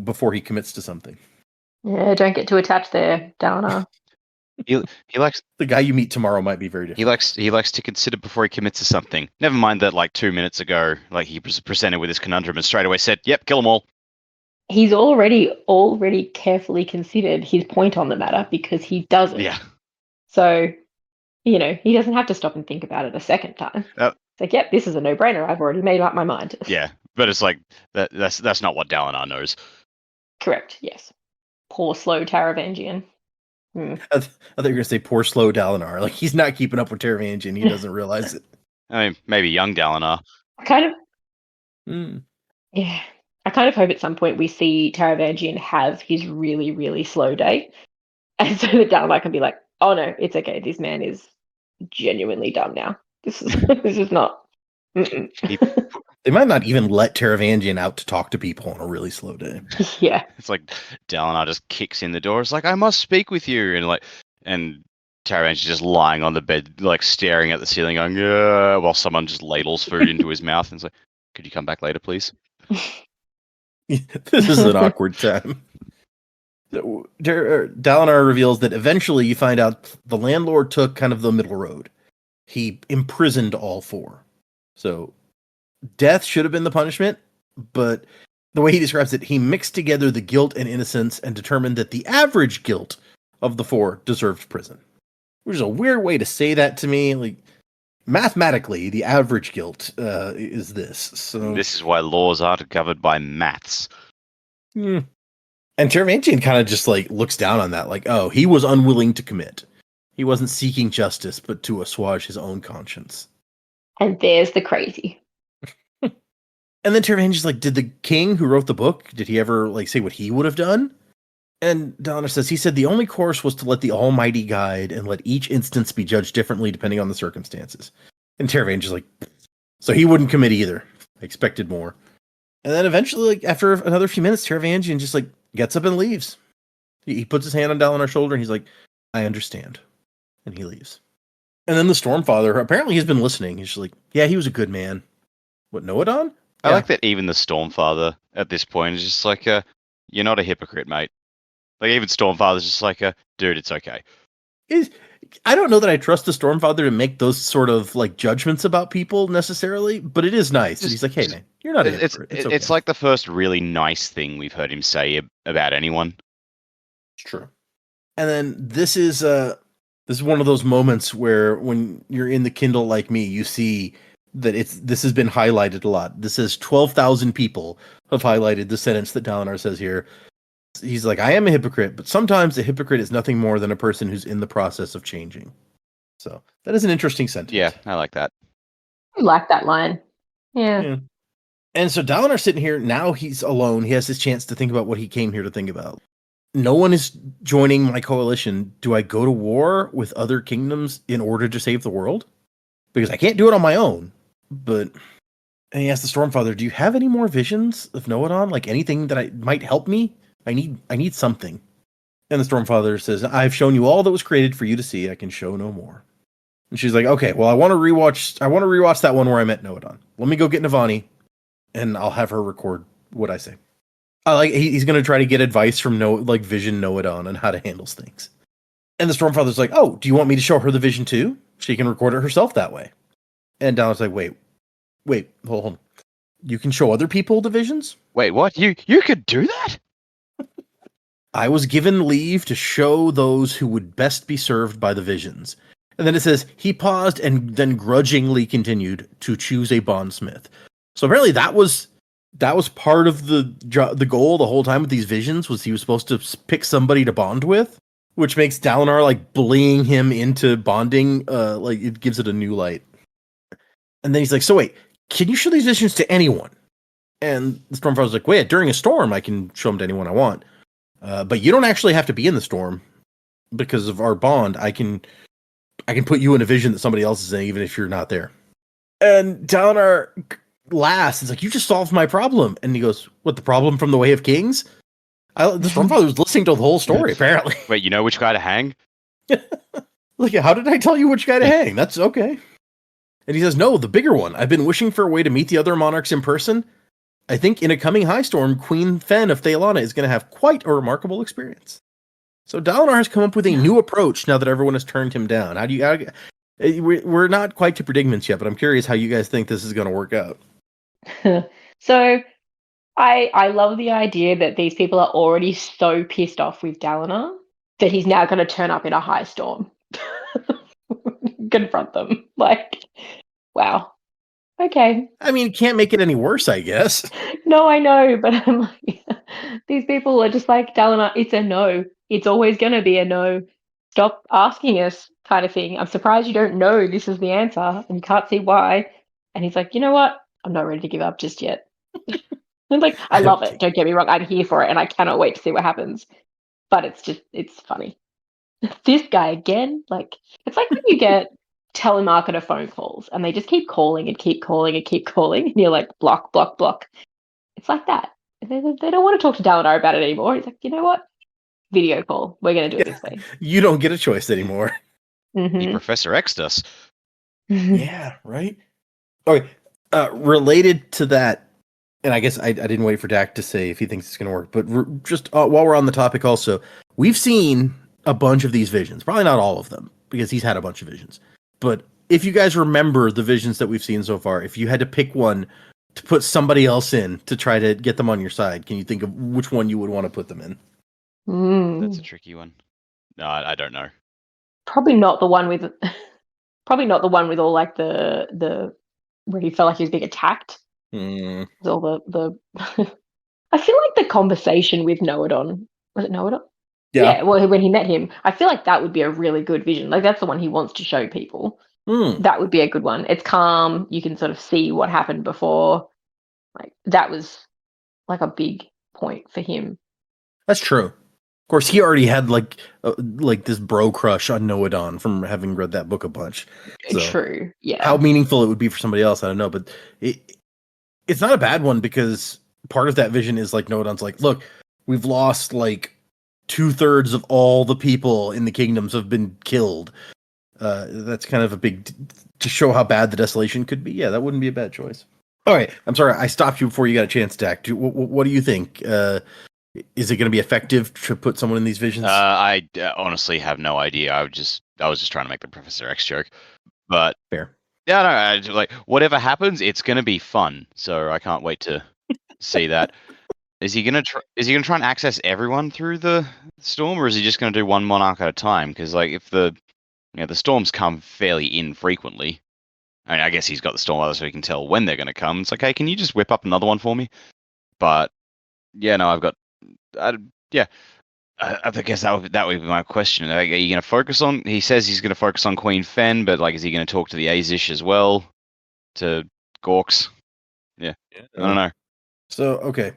before he commits to something. Yeah, don't get too attached there, Dalinar. He likes The guy you meet tomorrow might be very different. he likes to consider before he commits to something. Never mind that, like 2 minutes ago, like he was presented with his conundrum and straight away said, "Yep, kill them all." He's already carefully considered his point on the matter because he doesn't. Yeah. So, he doesn't have to stop and think about it a second time. It's like, yep, this is a no-brainer. I've already made up my mind. Yeah, but it's like that's not what Dalinar knows. Correct. Yes. Poor slow Taravangian. I thought you were going to say poor slow Dalinar. Like, he's not keeping up with Taravangian. He doesn't realize it. I mean, maybe young Dalinar. Yeah. I kind of hope at some point we see Taravangian have his really, really slow day. And so that Dalinar can be like, oh no, it's okay. This man is genuinely dumb now. This is not. They might not even let Taravangian out to talk to people on a really slow day. Yeah. It's like Dalinar just kicks in the door. It's like, I must speak with you. And Taravangian's just lying on the bed, like staring at the ceiling, going, yeah, while someone just ladles food into his mouth. And it's like, could you come back later, please? This is an awkward time. Dalinar reveals that eventually you find out the landlord took kind of the middle road. He imprisoned all four. So death should have been the punishment, but the way he describes it, he mixed together the guilt and innocence and determined that the average guilt of the four deserved prison. Which is a weird way to say that to me. Like, mathematically, the average guilt is this. So this is why laws aren't governed by maths. And Taravangian kind of just like looks down on that, like, oh, he was unwilling to commit. He wasn't seeking justice, but to assuage his own conscience. And there's the crazy. And then Taravangian's like, did the king who wrote the book, did he ever like say what he would have done? And Dalinar says, he said the only course was to let the Almighty guide and let each instance be judged differently depending on the circumstances. And Taravangian's like, so he wouldn't commit either. I expected more. And then eventually, like after another few minutes, Taravangian just like gets up and leaves. He puts his hand on Dalinar's shoulder and he's like, I understand. And he leaves. And then the Stormfather, apparently he's been listening. He's just like, yeah, he was a good man. What, Noadon? I like that even the Stormfather at this point is just like, you're not a hypocrite, mate. Like, even Stormfather's just like, dude, it's okay. I don't know that I trust the Stormfather to make those sort of like judgments about people necessarily, but it is nice. He's like, hey, man, you're not a hypocrite. It's like the first really nice thing we've heard him say about anyone. It's true. And then this is one of those moments where when you're in the Kindle like me, you see that this has been highlighted a lot. This says 12,000 people have highlighted the sentence that Dalinar says here. He's like, I am a hypocrite, but sometimes a hypocrite is nothing more than a person who's in the process of changing. So that is an interesting sentence. Yeah, I like that. I like that line. Yeah. And so Dalinar's sitting here, now he's alone. He has his chance to think about what he came here to think about. No one is joining my coalition. Do I go to war with other kingdoms in order to save the world? Because I can't do it on my own. And he asks the Stormfather, do you have any more visions of Noadon? Like anything that might help me? I need something. And the Stormfather says, I've shown you all that was created for you to see. I can show no more. And she's like, okay, well, I want to rewatch that one where I met Noadon. Let me go get Navani, and I'll have her record what I say. He's going to try to get advice from Vision Noadon on how to handle things. And the Stormfather's like, oh, do you want me to show her the vision too? She can record it herself that way. And Dalinar's like, wait, hold on. You can show other people the visions? Wait, what? You could do that? I was given leave to show those who would best be served by the visions. And then it says, he paused and then grudgingly continued to choose a bondsmith. So apparently that was part of the goal the whole time with these visions, was he was supposed to pick somebody to bond with, which makes Dalinar like bullying him into bonding. Like it gives it a new light. And then he's like, so wait, can you show these visions to anyone? And the Stormfather's like, wait, during a storm, I can show them to anyone I want. But you don't actually have to be in the storm because of our bond. I can put you in a vision that somebody else is in, even if you're not there. And Dalinar laughs. It's like, you just solved my problem. And he goes, what, the problem from the Way of Kings? The Stormfather was listening to the whole story, apparently. Wait, you know which guy to hang? Like, how did I tell you which guy to hang? That's okay. And he says, no, the bigger one. I've been wishing for a way to meet the other monarchs in person. I think in a coming high storm, Queen Fen of Thaelana is going to have quite a remarkable experience. So Dalinar has come up with a new approach now that everyone has turned him down. How do you? We're not quite to predicaments yet, but I'm curious how you guys think this is going to work out. So I love the idea that these people are already so pissed off with Dalinar that he's now going to turn up in a high storm, confront them. Like, wow. Okay. I mean, can't make it any worse, I guess. No, I know, but I'm like, these people are just like, Dalinar, it's a no. It's always going to be a no. Stop asking us, kind of thing. I'm surprised you don't know this is the answer and you can't see why. And he's like, you know what? I'm not ready to give up just yet. And like, I love it. Don't get me wrong. I'm here for it and I cannot wait to see what happens. But it's funny. This guy again, like, it's like when you get telemarketer phone calls and they just keep calling and keep calling and keep calling and you're like, block, block, block. It's like that. They don't want to talk to Dalinar about it anymore. He's like, you know what? Video call. We're going to do it this way. You don't get a choice anymore. He Professor X'd us. Yeah, right? Okay, related to that, and I guess I didn't wait for Dak to say if he thinks it's going to work, but just while we're on the topic also, we've seen a bunch of these visions. Probably not all of them, because he's had a bunch of visions. But if you guys remember the visions that we've seen so far, if you had to pick one to put somebody else in to try to get them on your side, can you think of which one you would want to put them in? That's a tricky one. No, I don't know. Probably not the one with all like the where he felt like he was being attacked. All the I feel like the conversation with Noadon, was it Noadon? Yeah, well, when he met him, I feel like that would be a really good vision. Like, that's the one he wants to show people. That would be a good one. It's calm. You can sort of see what happened before. Like, that was like a big point for him. That's true. Of course, he already had like this bro crush on Noadon from having read that book a bunch. So true. Yeah. How meaningful it would be for somebody else, I don't know. But it's not a bad one because part of that vision is like Noadon's like, look, we've lost like 2/3 of all the people in the kingdoms have been killed. That's kind of a big to show how bad the desolation could be. Yeah, that wouldn't be a bad choice. All right, I'm sorry I stopped you before you got a chance, Dak. What do you think? Is it going to be effective to put someone in these visions? I honestly have no idea. I was just trying to make the Professor X joke, but fair. Yeah, no, I just, like whatever happens, it's going to be fun. So I can't wait to see that. Is he gonna try and access everyone through the storm, or is he just gonna do one monarch at a time? Because like if the storms come fairly infrequently, I mean, I guess he's got the storm weather so he can tell when they're gonna come. It's like, hey, can you just whip up another one for me? But yeah, no, I guess that would be my question. Like, are you gonna focus on? He says he's gonna focus on Queen Fen, but like, is he gonna talk to the Azish as well? To Gorks? Yeah, I don't know. So okay.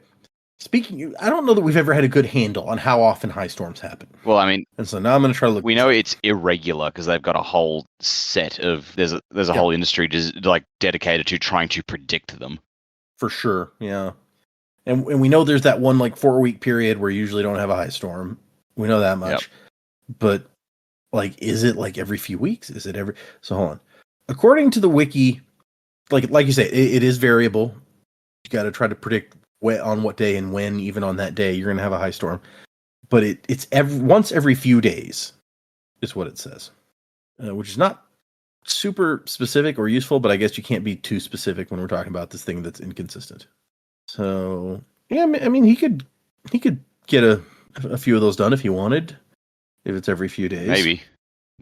Speaking, I don't know that we've ever had a good handle on how often high storms happen. Well, I mean, and so now I'm going to try to look. We know it's irregular because they've got a whole set of there's a whole industry like dedicated to trying to predict them. For sure, yeah. And we know there's that one like 4-week period where you usually don't have a high storm. We know that much. Yep. But like, is it like every few weeks? Is it every? So hold on. According to the wiki, like you say, it is variable. You got to try to predict on what day and when, even on that day, you're going to have a high storm. But it's once every few days is what it says, which is not super specific or useful, but I guess you can't be too specific when we're talking about this thing that's inconsistent. So, yeah, I mean, he could get a few of those done if he wanted, if it's every few days. Maybe.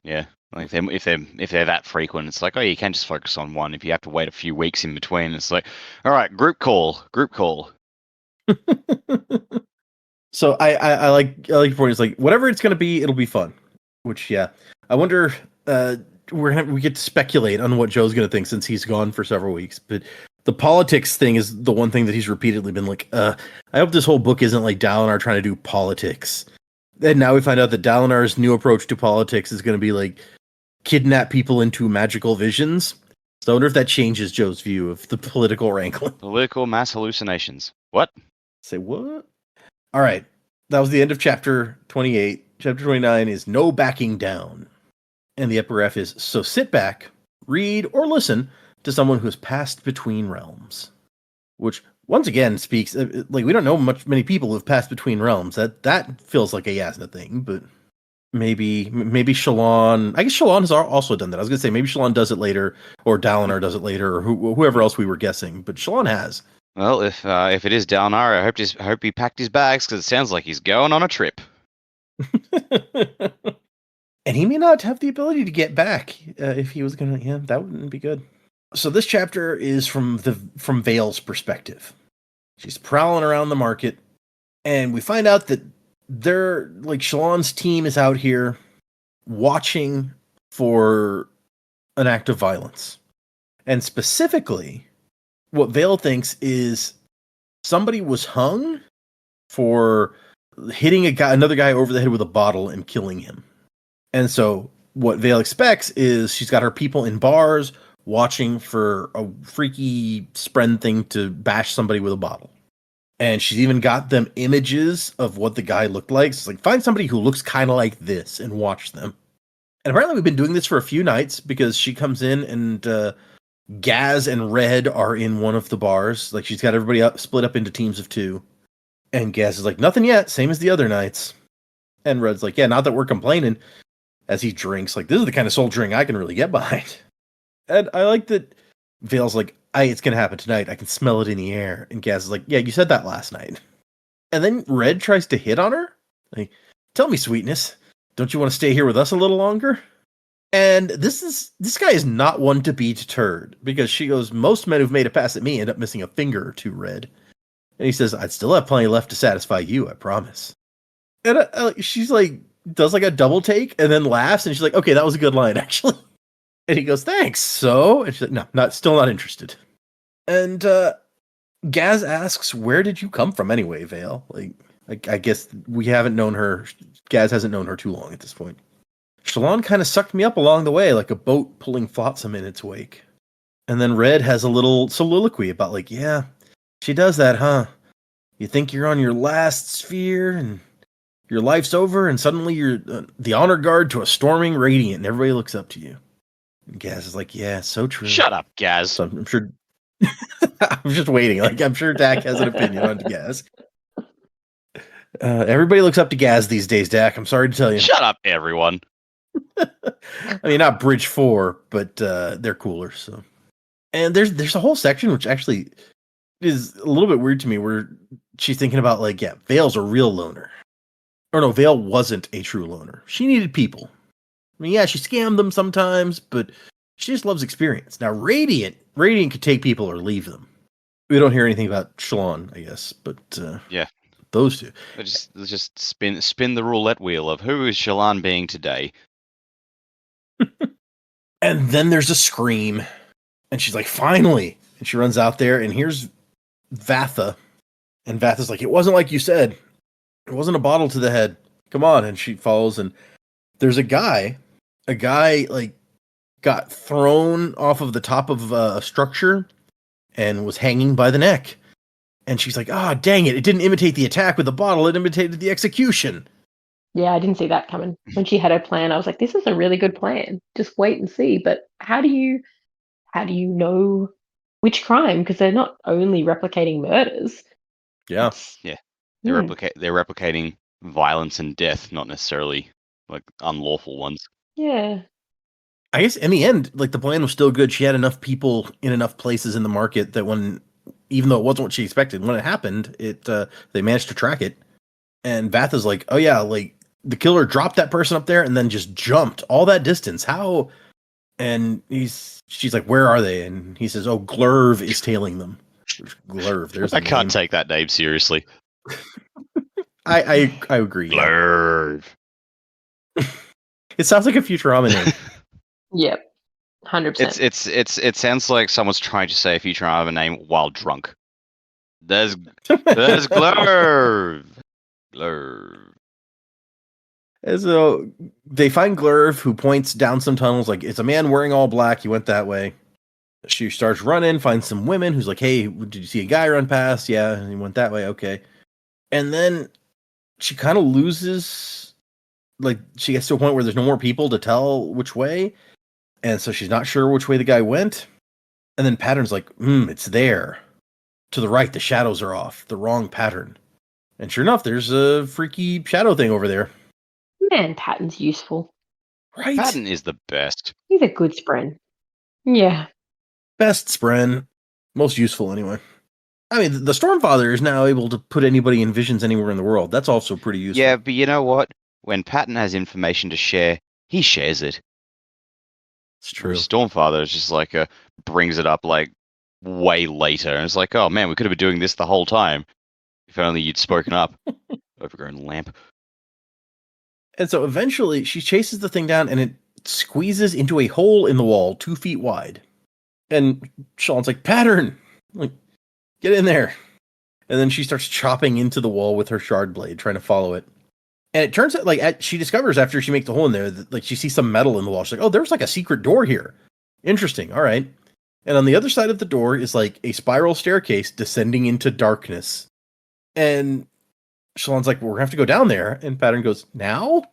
Yeah. Like if they're that frequent, it's like, oh, you can't just focus on one. If you have to wait a few weeks in between, it's like, all right, group call. So I like your point. It's like whatever it's going to be, it'll be fun. Which I wonder. We get to speculate on what Joe's going to think since he's gone for several weeks. But the politics thing is the one thing that he's repeatedly been like. I hope this whole book isn't like Dalinar trying to do politics. And now we find out that Dalinar's new approach to politics is going to be like kidnap people into magical visions. So I wonder if that changes Joe's view of the political wrangling. Political mass hallucinations. What? Say what? All right. That was the end of chapter 28. Chapter 29 is No Backing Down. And the epigraph is, so sit back, read, or listen to someone who has passed between realms. Which, once again, speaks, like, we don't know many people who have passed between realms. That feels like a Yasna thing, but maybe Shalon. I guess Shalon has also done that. I was gonna say maybe Shalon does it later, or Dalinar does it later, or whoever else we were guessing. But Shalon has. Well, if it is Dalinar, I hope he packed his bags because it sounds like he's going on a trip. And he may not have the ability to get back if he was gonna. Yeah, that wouldn't be good. So this chapter is from Vale's perspective. She's prowling around the market, and we find out that Shalon's team is out here watching for an act of violence. And specifically, what Vale thinks is somebody was hung for hitting another guy over the head with a bottle and killing him. And so what Vale expects is she's got her people in bars watching for a freaky spren thing to bash somebody with a bottle. And she's even got them images of what the guy looked like. So it's like, find somebody who looks kind of like this and watch them. And apparently we've been doing this for a few nights because she comes in and Gaz and Red are in one of the bars. Like, she's got everybody split up into teams of 2. And Gaz is like, nothing yet, same as the other nights. And Red's like, yeah, not that we're complaining. As he drinks, like, this is the kind of soldiering I can really get behind. And I like that Vale's like, it's going to happen tonight. I can smell it in the air. And Gaz is like, yeah, you said that last night. And then Red tries to hit on her. Like, tell me, sweetness, don't you want to stay here with us a little longer? And this guy is not one to be deterred, because she goes, most men who've made a pass at me end up missing a finger or two, Red. And he says, I'd still have plenty left to satisfy you, I promise. And she's like, does like a double take and then laughs, and she's like, okay, that was a good line, actually. And he goes, thanks. So, and she's like, no, still not interested. And Gaz asks, where did you come from anyway, Vale? Like, I guess we haven't known her. Gaz hasn't known her too long at this point. Shalon kind of sucked me up along the way, like a boat pulling flotsam in its wake. And then Red has a little soliloquy about, like, yeah, she does that, huh? You think you're on your last sphere and your life's over, and suddenly you're the honor guard to a storming radiant, and everybody looks up to you. And Gaz is like, yeah, so true. Shut up, Gaz. So I'm sure. I'm just waiting. Like, I'm sure Dak has an opinion on Gaz. Everybody looks up to Gaz these days, Dak. I'm sorry to tell you. Shut up, everyone. I mean, not Bridge 4, but they're cooler. So, and there's a whole section which actually is a little bit weird to me, where she's thinking about, like, yeah, Vale's a real loner. Or no, Vale wasn't a true loner. She needed people. I mean, yeah, she scammed them sometimes, but she just loves experience. Now, Radiant could take people or leave them. We don't hear anything about Shalon, I guess, but yeah, those two. Let's just spin the roulette wheel of who is Shalon being today. And then there's a scream, and she's like, finally! And she runs out there, and here's Vatha. And Vatha's like, it wasn't like you said. It wasn't a bottle to the head. Come on. And she follows, and there's a guy, like, got thrown off of the top of a structure and was hanging by the neck. And she's like, dang it. It didn't imitate the attack with the bottle. It imitated the execution. Yeah, I didn't see that coming. When she had her plan, I was like, this is a really good plan. Just wait and see. But how do you know which crime? Because they're not only replicating murders. Yeah. Yeah. They're replicating violence and death, not necessarily like unlawful ones. Yeah. I guess in the end, like, the plan was still good. She had enough people in enough places in the market that even though it wasn't what she expected, when it happened, they managed to track it. And Vatha's like, oh yeah, like, the killer dropped that person up there and then just jumped all that distance. How? And she's like, where are they? And he says, oh, Glurv is tailing them. Glurv. There's I can't take that name seriously. I agree. Glurv. It sounds like a Futurama name. Yep. 100%. It sounds like someone's trying to say a Futurama name while drunk. There's Glurv. Glurv. And so they find Glurv, who points down some tunnels, like, it's a man wearing all black. He went that way. She starts running, finds some women, who's like, hey, did you see a guy run past? Yeah, and he went that way. Okay. And then she kind of loses, like, she gets to a point where there's no more people to tell which way. And so she's not sure which way the guy went. And then Pattern's like, it's there. To the right, the shadows are off. The wrong pattern. And sure enough, there's a freaky shadow thing over there. Man, Patton's useful. Right? Patton is the best. He's a good spren. Yeah. Best Spren. Most useful, anyway. I mean, the Stormfather is now able to put anybody in visions anywhere in the world. That's also pretty useful. Yeah, but you know what? When Patton has information to share, he shares it. It's true. Whereas Stormfather is just like brings it up like way later, and it's like, oh man, we could have been doing this the whole time if only you'd spoken up. Overgrown lamp. And so eventually she chases the thing down and it squeezes into a hole in the wall 2 feet wide. And Shallan's like, Pattern! Like, get in there. And then she starts chopping into the wall with her shard blade, trying to follow it. And it turns out, like, she discovers after she makes the hole in there, that, like, she sees some metal in the wall. She's like, oh, there's like a secret door here. Interesting. All right. And on the other side of the door is like a spiral staircase descending into darkness. And Shallan's like, well, we're gonna have to go down there. And Pattern goes, now?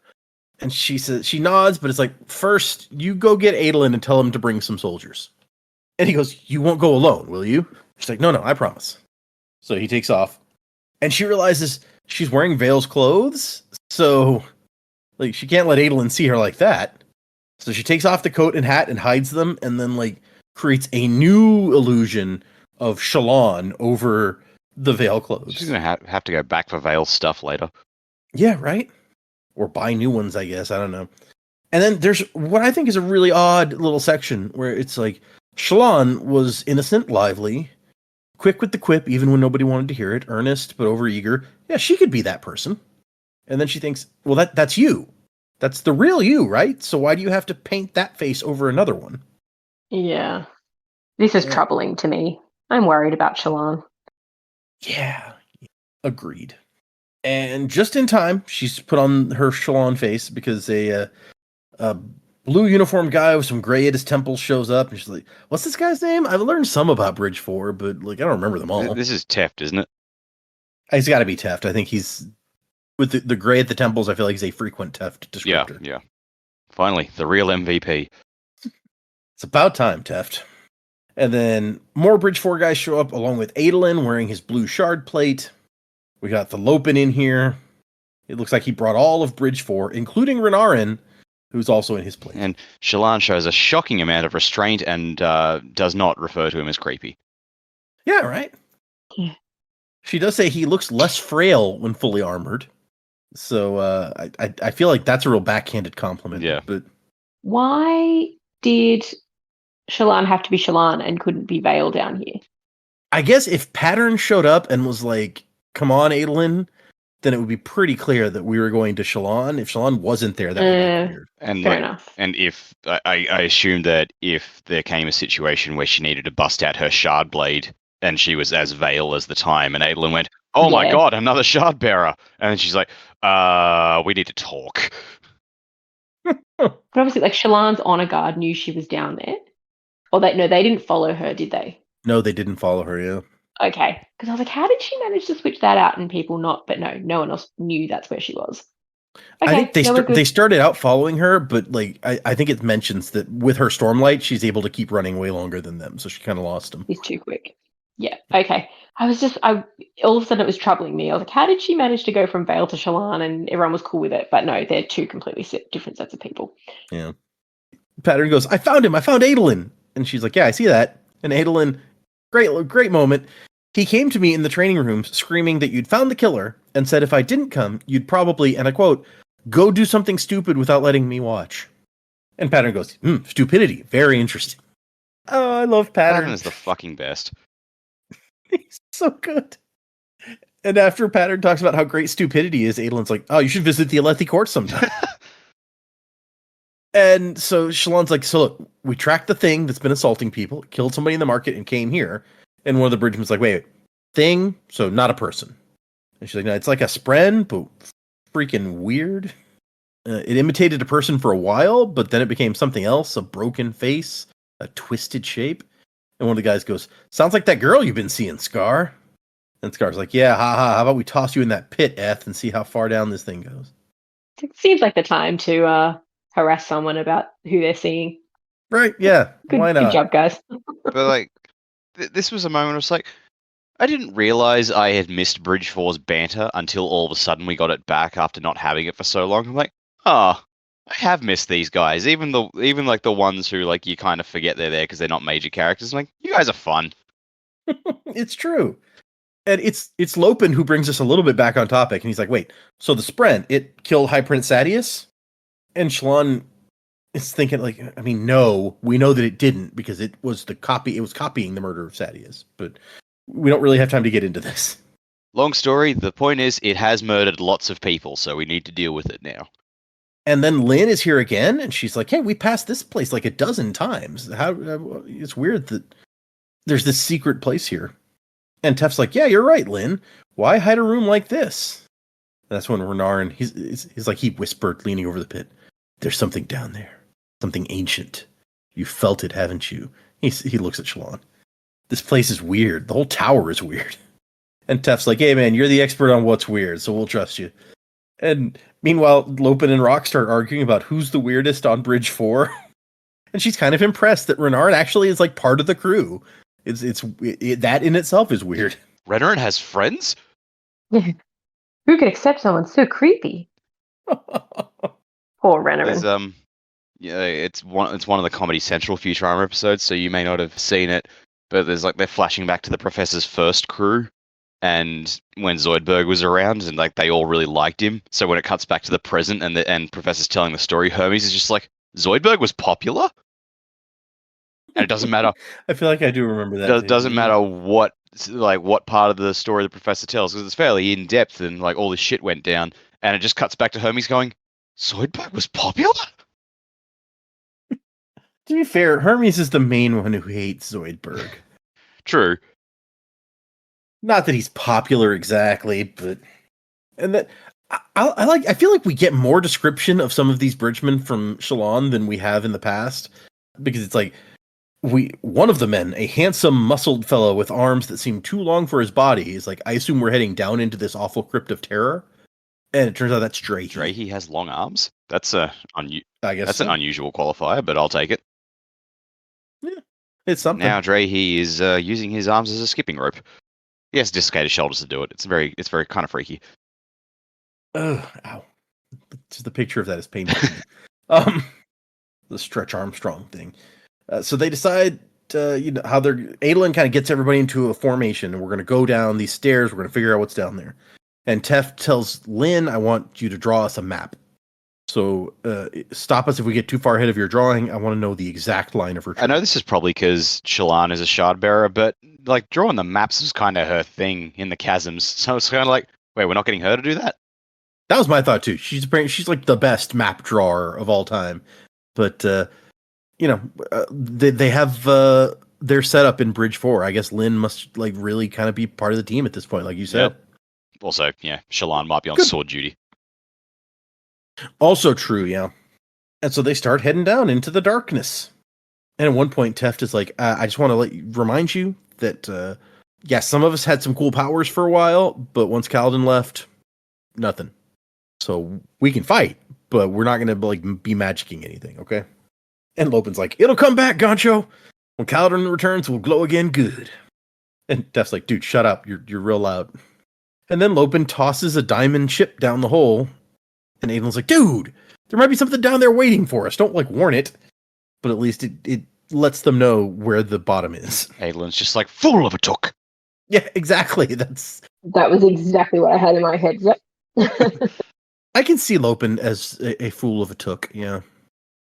And she says, she nods, but it's like, first, you go get Adolin and tell him to bring some soldiers. And he goes, you won't go alone, will you? She's like, no, I promise. So he takes off. And she realizes she's wearing Vale's clothes. So, like, she can't let Adolin see her like that. So she takes off the coat and hat and hides them, and then, like, creates a new illusion of Shallan over the Vale clothes. She's gonna have to go back for Vale stuff later. Yeah, right? Or buy new ones, I guess. I don't know. And then there's what I think is a really odd little section where it's like, Shallan was innocent, lively, quick with the quip, even when nobody wanted to hear it, earnest, but overeager. Yeah, she could be that person. And then she thinks, well, that's you. That's the real you, right? So why do you have to paint that face over another one? Yeah. This is troubling to me. I'm worried about Shallan. Yeah, agreed. And just in time, she's put on her Shallan face because a blue uniformed guy with some gray at his temples shows up, and she's like, what's this guy's name? I've learned some about Bridge 4, but like I don't remember them all. This is Teft, isn't it? He's got to be Teft. I think he's with the gray at the temples. I feel like he's a frequent Teft descriptor. Yeah. Finally, the real MVP. It's about time, Teft. And then more Bridge 4 guys show up along with Adolin wearing his blue shard plate. We got the Lopen in here. It looks like he brought all of Bridge 4, including Renarin, who's also in his plate. And Shallan shows a shocking amount of restraint and does not refer to him as creepy. Yeah, right? Yeah. She does say he looks less frail when fully armored. So I feel like that's a real backhanded compliment. Yeah. But Why did Shallan have to be Shallan and couldn't be Vale down here? I guess if Pattern showed up and was like, come on, Adolin, then it would be pretty clear that we were going to Shallan. If Shallan wasn't there, that would be weird. And Fair enough. And if I assume that if there came a situation where she needed to bust out her shard blade and she was as Vale as the time, and Adolin went, oh my god, another shard bearer, and then she's like, we need to talk. But obviously, like, Shallan's honor guard knew she was down there. Or they didn't follow her, did they? No, they didn't follow her, yeah. Okay. Because I was like, how did she manage to switch that out and people not? But no one else knew that's where she was. Okay, I think they started out following her, but like I think it mentions that with her Stormlight, she's able to keep running way longer than them, so she kind of lost them. He's too quick. Yeah, okay. All of a sudden it was troubling me. I was like, how did she manage to go from Vale to Shallan and everyone was cool with it? But no, they're two completely different sets of people. Yeah. Pattern goes, I found Adolin. And she's like, yeah, I see that. And Adolin, great moment. He came to me in the training rooms screaming that you'd found the killer and said if I didn't come, you'd probably, and I quote, go do something stupid without letting me watch. And Pattern goes, stupidity. Very interesting. Oh, I love Pattern. Pattern is the fucking best. He's so good. And after Pattern talks about how great stupidity is, Adolin's like, oh, you should visit the Alethi court sometime. And so Shallan's like, so look, we tracked the thing that's been assaulting people, killed somebody in the market, and came here. And one of the bridgemen's like, wait, thing? So not a person. And she's like, no, it's like a spren, but freaking weird. It imitated a person for a while, but then it became something else, a broken face, a twisted shape. And one of the guys goes, sounds like that girl you've been seeing, Scar. And Scar's like, yeah, haha, how about we toss you in that pit, Eth, and see how far down this thing goes. It seems like the time to harass someone about who they're seeing. Right, yeah. Why not? Good job, guys. But like, this was a moment I was like, I didn't realize I had missed Bridge 4's banter until all of a sudden we got it back after not having it for so long. I'm like, Oh, I have missed these guys. Even like the ones who like you kind of forget they're there because they're not major characters. I'm like, you guys are fun. It's true. And it's Lopin who brings us a little bit back on topic, and he's like, wait, so the Sprent, it killed High Prince Sadius? And Shallan is thinking, like, I mean, no, we know that it didn't, because it was copying the murder of Sadius, but we don't really have time to get into this. Long story, the point is it has murdered lots of people, so we need to deal with it now. And then Lynn is here again, and she's like, hey, we passed this place like a dozen times. It's weird that there's this secret place here. And Tef's like, yeah, you're right, Lynn. Why hide a room like this? That's when Renarin, he's like, he whispered, leaning over the pit, there's something down there. Something ancient. You felt it, haven't you? He looks at Shallan. This place is weird. The whole tower is weird. And Tef's like, hey, man, you're the expert on what's weird, so we'll trust you. And meanwhile, Lopin and Rock start arguing about who's the weirdest on Bridge 4. And she's kind of impressed that Renarin actually is like part of the crew. That in itself is weird. Renarin has friends? Who could accept someone so creepy? Poor Renarin. There's, yeah, it's one of the Comedy Central Futurama episodes, so you may not have seen it, but there's like they're flashing back to the Professor's first crew, and when Zoidberg was around, and like they all really liked him. So when it cuts back to the present, and Professor's telling the story, Hermes is just like, Zoidberg was popular, and it doesn't matter. I feel like I do remember that. It doesn't matter what part of the story the Professor tells, because it's fairly in depth, and like all this shit went down, and it just cuts back to Hermes going, Zoidberg was popular. To be fair, Hermes is the main one who hates Zoidberg. True. Not that he's popular exactly, but I feel like we get more description of some of these bridgemen from Shallan than we have in the past, because it's like one of the men, a handsome, muscled fellow with arms that seem too long for his body, is like, I assume we're heading down into this awful crypt of terror, and it turns out that's Drahe. Drahe has long arms. That's I guess that's so. an unusual qualifier, but I'll take it. Yeah, it's something. Now Drahe is using his arms as a skipping rope. He has dislocated shoulders to do it. It's very kind of freaky. Ow. Just the picture of that is painful. The Stretch Armstrong thing. So they decide, how Adolin kind of gets everybody into a formation, and we're going to go down these stairs. We're going to figure out what's down there. And Tef tells Lynn, I want you to draw us a map. So stop us if we get too far ahead of your drawing. I want to know the exact line of retreat. I know this is probably because Shallan is a shard bearer, but like drawing the maps was kind of her thing in the chasms. So it's kind of like, wait, we're not getting her to do that? That was my thought too. She's like the best map drawer of all time. But they have their setup in Bridge 4. I guess Lynn must like really kind of be part of the team at this point, like you said. Yep. Also, yeah, Shallan might be on sword duty. Also true, yeah. And so they start heading down into the darkness. And at one point, Teft is like, I just want to remind you that, some of us had some cool powers for a while, but once Kaladin left, nothing. So we can fight, but we're not going to be magicking anything, okay? And Lopin's like, it'll come back, Goncho. When Kaladin returns, we'll glow again good. And Teft's like, dude, shut up. You're real loud. And then Lopin tosses a diamond chip down the hole. And Adolin's like, dude, there might be something down there waiting for us. Don't warn it. But at least it lets them know where the bottom is. Adolin's just like, fool of a took. Yeah, exactly. That was exactly what I had in my head. Yep. I can see Lopin as a fool of a took. Yeah,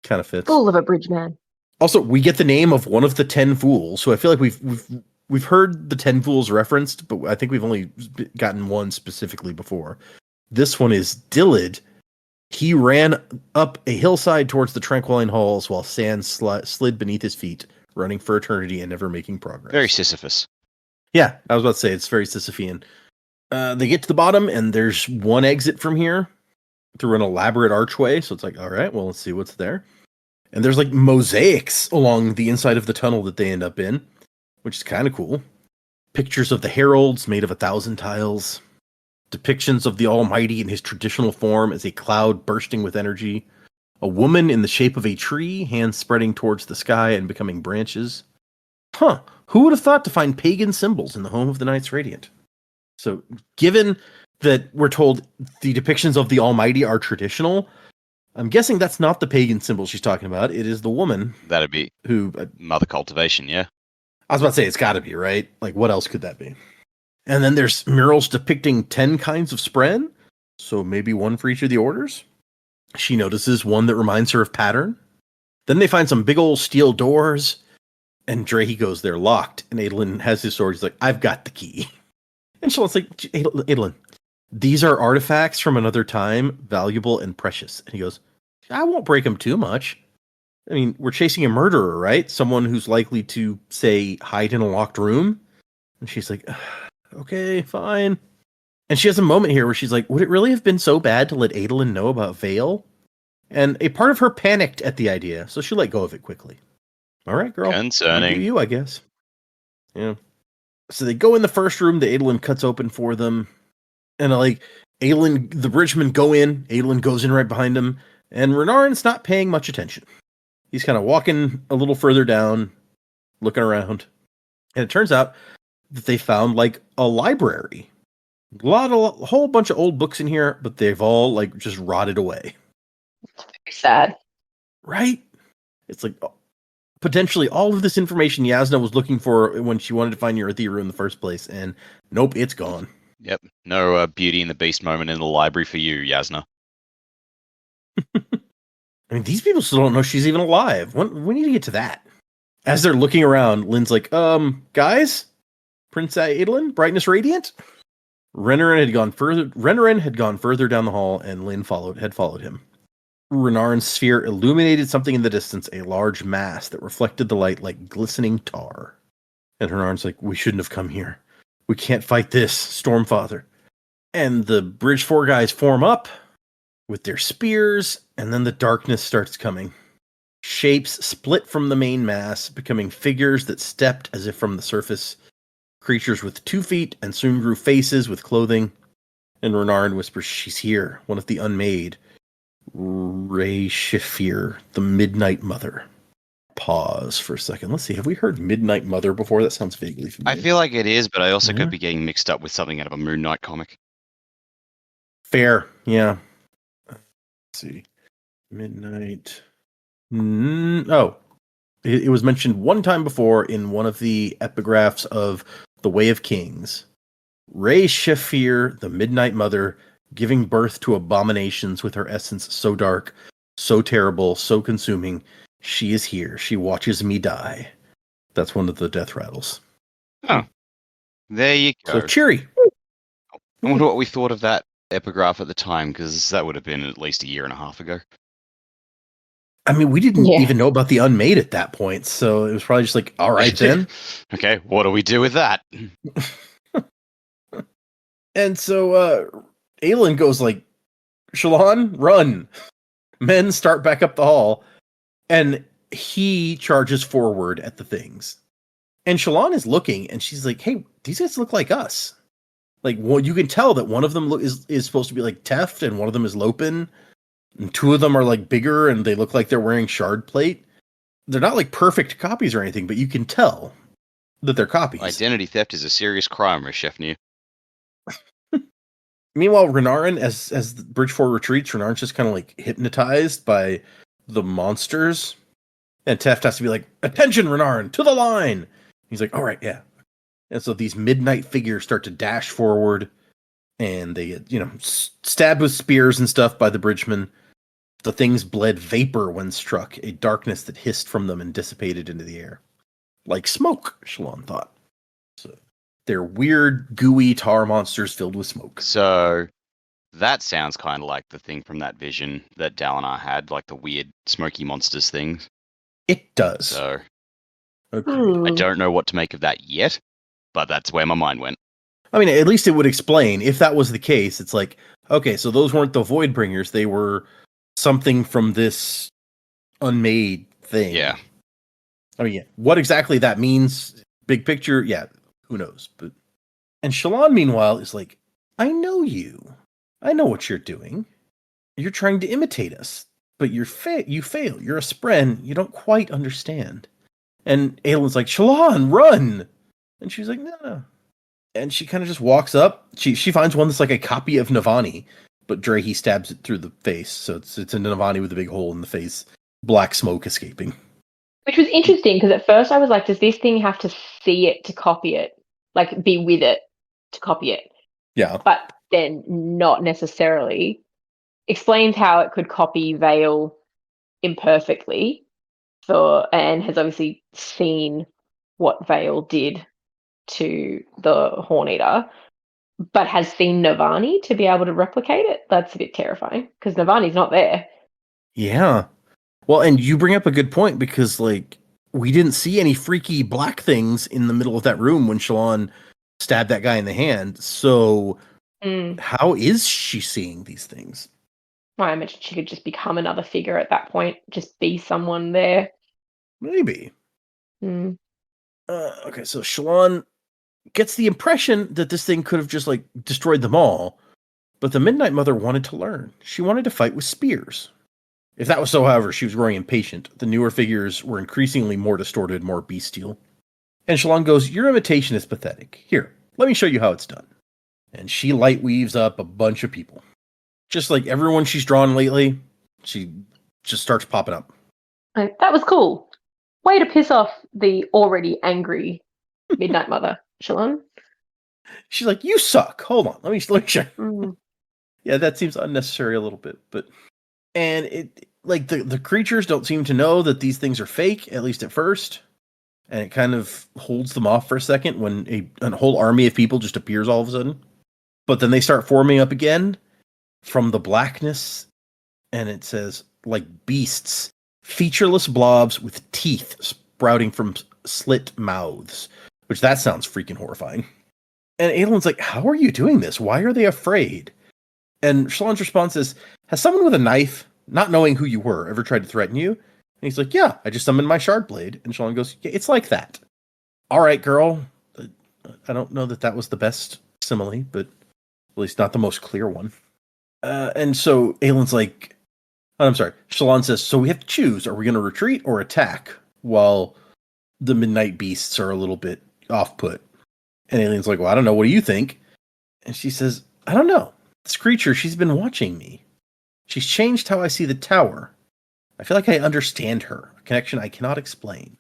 kind of fits. Fool of a bridge man. Also, we get the name of one of the 10 fools. So I feel like we've heard the 10 fools referenced, but I think we've only gotten one specifically before. This one is Dillid. He ran up a hillside towards the Tranquiline Halls while sand slid beneath his feet, running for eternity and never making progress. Very Sisyphus. Yeah, I was about to say, it's very Sisyphean. They get to the bottom, and there's one exit from here through an elaborate archway. So it's like, all right, well, let's see what's there. And there's mosaics along the inside of the tunnel that they end up in, which is kind of cool. Pictures of the heralds made of 1,000 tiles. Depictions of the Almighty in his traditional form as a cloud bursting with energy. A woman in the shape of a tree, hands spreading towards the sky and becoming branches. Huh, who would have thought to find pagan symbols in the home of the Knights Radiant? So, given that we're told the depictions of the Almighty are traditional, I'm guessing that's not the pagan symbol she's talking about. It is the woman That'd be who... mother cultivation, yeah. I was about to say, it's got to be, right? Like, what else could that be? And then there's murals depicting 10 kinds of spren, so maybe one for each of the orders. She notices one that reminds her of Pattern. Then they find some big old steel doors, and Drahe goes, they're locked. And Adolin has his sword. He's like, I've got the key. And Shalon's like, Adolin, these are artifacts from another time, valuable and precious. And he goes, I won't break them too much. I mean, we're chasing a murderer, right? Someone who's likely to, say, hide in a locked room. And she's like, okay, fine. And she has a moment here where she's like, would it really have been so bad to let Adolin know about Vale? And a part of her panicked at the idea, so she let go of it quickly. All right, girl. Concerning. You, I guess. Yeah. So they go in the first room that Adolin cuts open for them. And like, Adolin, the bridgemen go in. Adolin goes in right behind him. And Renarin's not paying much attention. He's kind of walking a little further down, looking around. And it turns out that they found like a library. A whole bunch of old books in here, but they've all like just rotted away. Very sad. Right? It's like potentially all of this information Yasna was looking for when she wanted to find Eurythia in the first place, and nope, it's gone. Yep. No Beauty and the Beast moment in the library for you, Yasna. I mean, these people still don't know she's even alive. We need to get to that. As they're looking around, Lynn's like, guys? Prince Adolin? Brightness Radiant? Renarin had gone further down the hall, and Lynn had followed him. Renarin's sphere illuminated something in the distance, a large mass that reflected the light like glistening tar. And Renarin's like, we shouldn't have come here. We can't fight this, Stormfather. And the Bridge 4 guys form up with their spears, and then the darkness starts coming. Shapes split from the main mass, becoming figures that stepped as if from the surface. Creatures with 2 feet, and soon grew faces with clothing. And Renarin whispers, she's here, one of the Unmade. Ray Shafir, the Midnight Mother. Pause for a second. Let's see, have we heard Midnight Mother before? That sounds vaguely familiar. I feel like it is, but I also could be getting mixed up with something out of a Moon Knight comic. Fair, yeah. Let's see. Midnight. It was mentioned one time before in one of the epigraphs of The Way of Kings. Ray Shafir, the Midnight Mother, giving birth to abominations with her essence so dark, so terrible, so consuming. She is here. She watches me die. That's one of the death rattles. Oh. There you go. So cheery. I wonder what we thought of that epigraph at the time, because that would have been at least a year and a half ago. I mean, we didn't even know about the Unmade at that point, so it was probably just like, all right then. Okay, what do we do with that? And so Aelin goes like, Shalon, run. Men start back up the hall, and he charges forward at the things. And Shalon is looking, and she's like, hey, these guys look like us. Like, well, you can tell that one of them is supposed to be like Teft, and one of them is Lopin. And 2 of them are like bigger, and they look like they're wearing shard plate. They're not like perfect copies or anything, but you can tell that they're copies. Identity theft is a serious crime, as Chef knew. Meanwhile, Renarin, as Bridge 4 retreats, Renarin's just kind of like hypnotized by the monsters. And Teft has to be like, attention, Renarin, to the line! He's like, all right, yeah. And so these midnight figures start to dash forward, and they get, stabbed with spears and stuff by the bridgemen. The things bled vapor when struck, a darkness that hissed from them and dissipated into the air. Like smoke, Shalon thought. So they're weird, gooey tar monsters filled with smoke. So that sounds kind of like the thing from that vision that Dalinar had, like the weird smoky monsters things. It does. So okay. I don't know what to make of that yet, but that's where my mind went. I mean, at least it would explain, if that was the case, it's like, okay, so those weren't the Voidbringers, they were something from this Unmade thing. Yeah. I mean, yeah, what exactly that means, big picture, yeah, who knows. And Shalon, meanwhile, is like, I know you. I know what you're doing. You're trying to imitate us, but you fail. You're a spren. You don't quite understand. And Aelin's like, Shalon, run! And she's like, no. And she kind of just walks up. She finds one that's like a copy of Navani, but Drahe stabs it through the face, so it's a Navani with a big hole in the face, black smoke escaping. Which was interesting, because at first I was like, does this thing have to see it to copy it? Like, be with it to copy it? Yeah. But then not necessarily. Explains how it could copy Vale imperfectly, and has obviously seen what Vale did to the Horn-Eater, but has seen Navani to be able to replicate it. That's a bit terrifying, because Navani's not there. Yeah. Well, and you bring up a good point, because, like, we didn't see any freaky black things in the middle of that room when Shallan stabbed that guy in the hand. So how is she seeing these things? Well, I imagine she could just become another figure at that point, just be someone there. Maybe. Mm. Okay, so Shallan gets the impression that this thing could have just, like, destroyed them all, but the Midnight Mother wanted to learn. She wanted to fight with spears. If that was so, however, she was growing impatient. The newer figures were increasingly more distorted, more bestial. And Shallan goes, your imitation is pathetic. Here, let me show you how it's done. And she light weaves up a bunch of people. Just like everyone she's drawn lately, she just starts popping up. That was cool. Way to piss off the already angry Midnight Mother, Shallan. She's like, you suck. Hold on, let me show you. Mm. Yeah, that seems unnecessary a little bit, but... And it, like, the creatures don't seem to know that these things are fake, at least at first. And it kind of holds them off for a second when a whole army of people just appears all of a sudden. But then they start forming up again from the blackness, and it says, like beasts, featureless blobs with teeth sprouting from slit mouths. Which, that sounds freaking horrifying. And Aelin's like, how are you doing this? Why are they afraid? And Shallan's response is, has someone with a knife, not knowing who you were, ever tried to threaten you? And he's like, yeah, I just summoned my shard blade. And Shallan goes, yeah, it's like that. All right, girl. I don't know that was the best simile, but at least not the most clear one. And so Aelin's like, I'm sorry, Shallan says, so we have to choose. Are we going to retreat or attack? While the Midnight Beasts are a little bit off-put. And Aelin's like, well, I don't know. What do you think? And she says, I don't know. This creature, she's been watching me. She's changed how I see the tower. I feel like I understand her, a connection I cannot explain.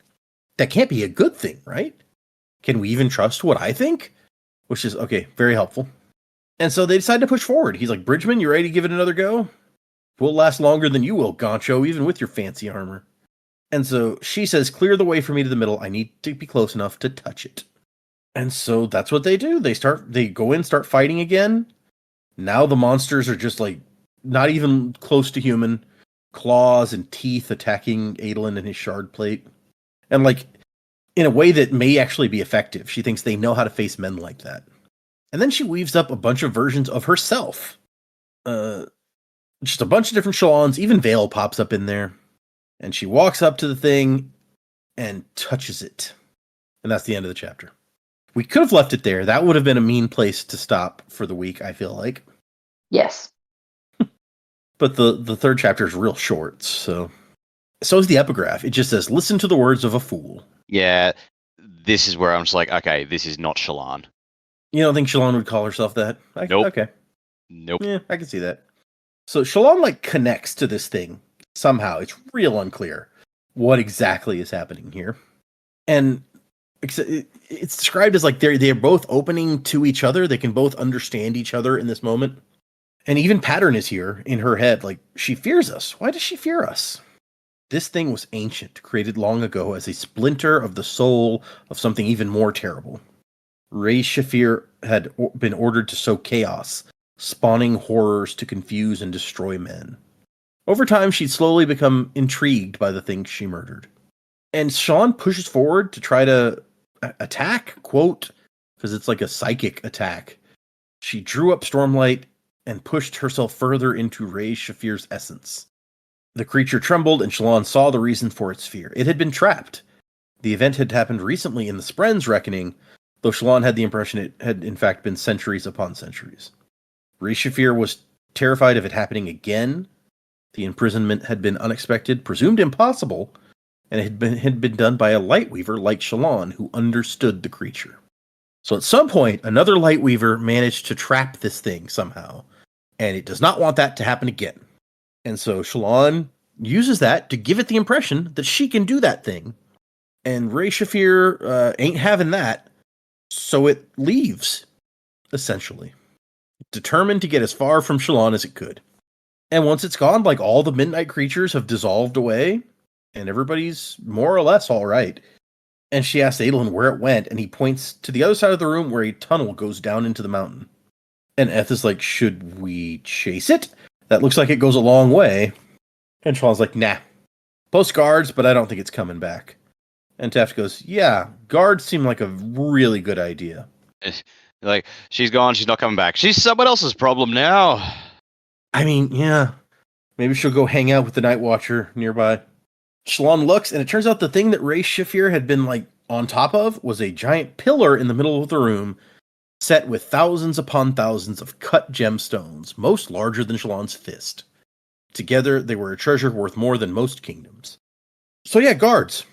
That can't be a good thing, right? Can we even trust what I think? Which is, okay, very helpful. And so they decide to push forward. He's like, Bridgman, you ready to give it another go? We'll last longer than you will, Goncho, even with your fancy armor. And so she says, clear the way for me to the middle. I need to be close enough to touch it. And so that's what they do. They go in, start fighting again. Now the monsters are just like not even close to human. Claws and teeth attacking Adolin and his shard plate. And like in a way that may actually be effective. She thinks they know how to face men like that. And then she weaves up a bunch of versions of herself. Just a bunch of different Shallans. Even Vale pops up in there. And she walks up to the thing and touches it. And that's the end of the chapter. We could have left it there. That would have been a mean place to stop for the week, I feel like. Yes. But the third chapter is real short, so is the epigraph. It just says, listen to the words of a fool. Yeah, this is where I'm just like, okay, this is not Shallan. You don't think Shallan would call herself that? Nope. Okay. Nope. Yeah, I can see that. So Shallan, like, connects to this thing somehow. It's real unclear what exactly is happening here. And it's described as like they're both opening to each other. They can both understand each other in this moment. And even Pattern is here in her head. Like, she fears us. Why does she fear us? This thing was ancient, created long ago as a splinter of the soul of something even more terrible. Rey Shafir had been ordered to sow chaos, spawning horrors to confuse and destroy men. Over time, she'd slowly become intrigued by the things she murdered. And Shallan pushes forward to try to attack, quote, because it's like a psychic attack. She drew up Stormlight and pushed herself further into Rey Shafir's essence. The creature trembled, and Shallan saw the reason for its fear. It had been trapped. The event had happened recently in the Spren's reckoning, though Shallan had the impression it had in fact been centuries upon centuries. Rey Shafir was terrified of it happening again. The imprisonment had been unexpected, presumed impossible, and it had been done by a Lightweaver like Shallan, who understood the creature. So at some point, another Lightweaver managed to trap this thing somehow, and it does not want that to happen again. And so Shallan uses that to give it the impression that she can do that thing. And Ray Shafir ain't having that, so it leaves, essentially. Determined to get as far from Shallan as it could. And once it's gone, like, all the midnight creatures have dissolved away, and everybody's more or less all right. And she asks Adolin where it went, and he points to the other side of the room where a tunnel goes down into the mountain. And Eth is like, should we chase it? That looks like it goes a long way. And Shallan's like, nah. Post guards, but I don't think it's coming back. And Taft goes, yeah, guards seem like a really good idea. Like, she's gone, she's not coming back. She's someone else's problem now. I mean, yeah. Maybe she'll go hang out with the Night Watcher nearby. Shallan looks, and it turns out the thing that Ray Shafir had been, like, on top of was a giant pillar in the middle of the room, set with thousands upon thousands of cut gemstones, most larger than Shallan's fist. Together, they were a treasure worth more than most kingdoms. So yeah, guards.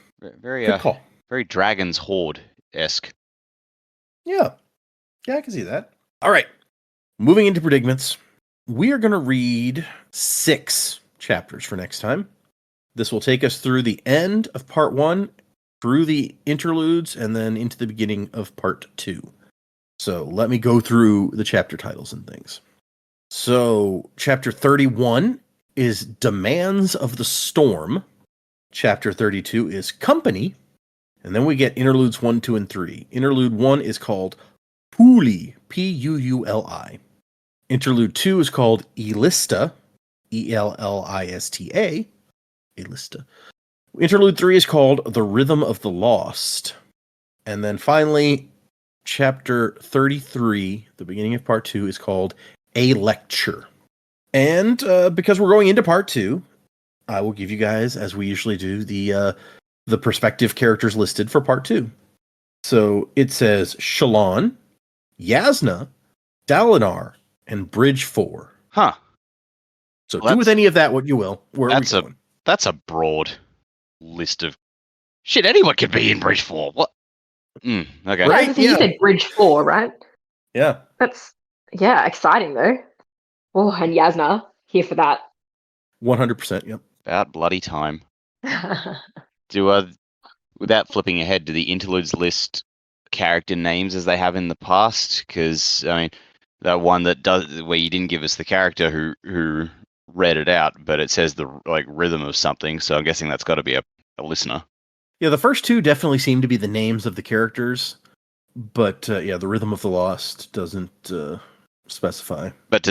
Very, Good call. Very Dragon's Horde-esque. Yeah. Yeah, I can see that. All right. Moving into predicaments. We are going to read 6 chapters for next time. This will take us through the end of part 1, through the interludes, and then into the beginning of part 2. So let me go through the chapter titles and things. So chapter 31 is Demands of the Storm. Chapter 32 is Company. And then we get interludes 1, 2, and 3. Interlude 1 is called Puuli, Puuli. Interlude 2 is called Elista, Ellista, Elista. Interlude 3 is called The Rhythm of the Lost. And then finally, chapter 33, the beginning of part 2, is called A Lecture. And because we're going into part 2, I will give you guys, as we usually do, the prospective characters listed for part 2. So it says Shallan, Yasna, Dalinar, and Bridge 4. Huh. So do with any of that what you will. Where are we going? That's a broad list of shit. Anyone could be in Bridge 4. What? Okay. Right? So you said Bridge 4, right? Yeah. That's, exciting though. Oh, and Yasna, here for that. 100%, yep. About bloody time. Without flipping ahead, do the interludes list character names as they have in the past? Because, I mean, that one that does, where you didn't give us the character who read it out, but it says the rhythm of something, so I'm guessing that's got to be a listener. Yeah, the first 2 definitely seem to be the names of the characters, but the Rhythm of the Lost doesn't specify. But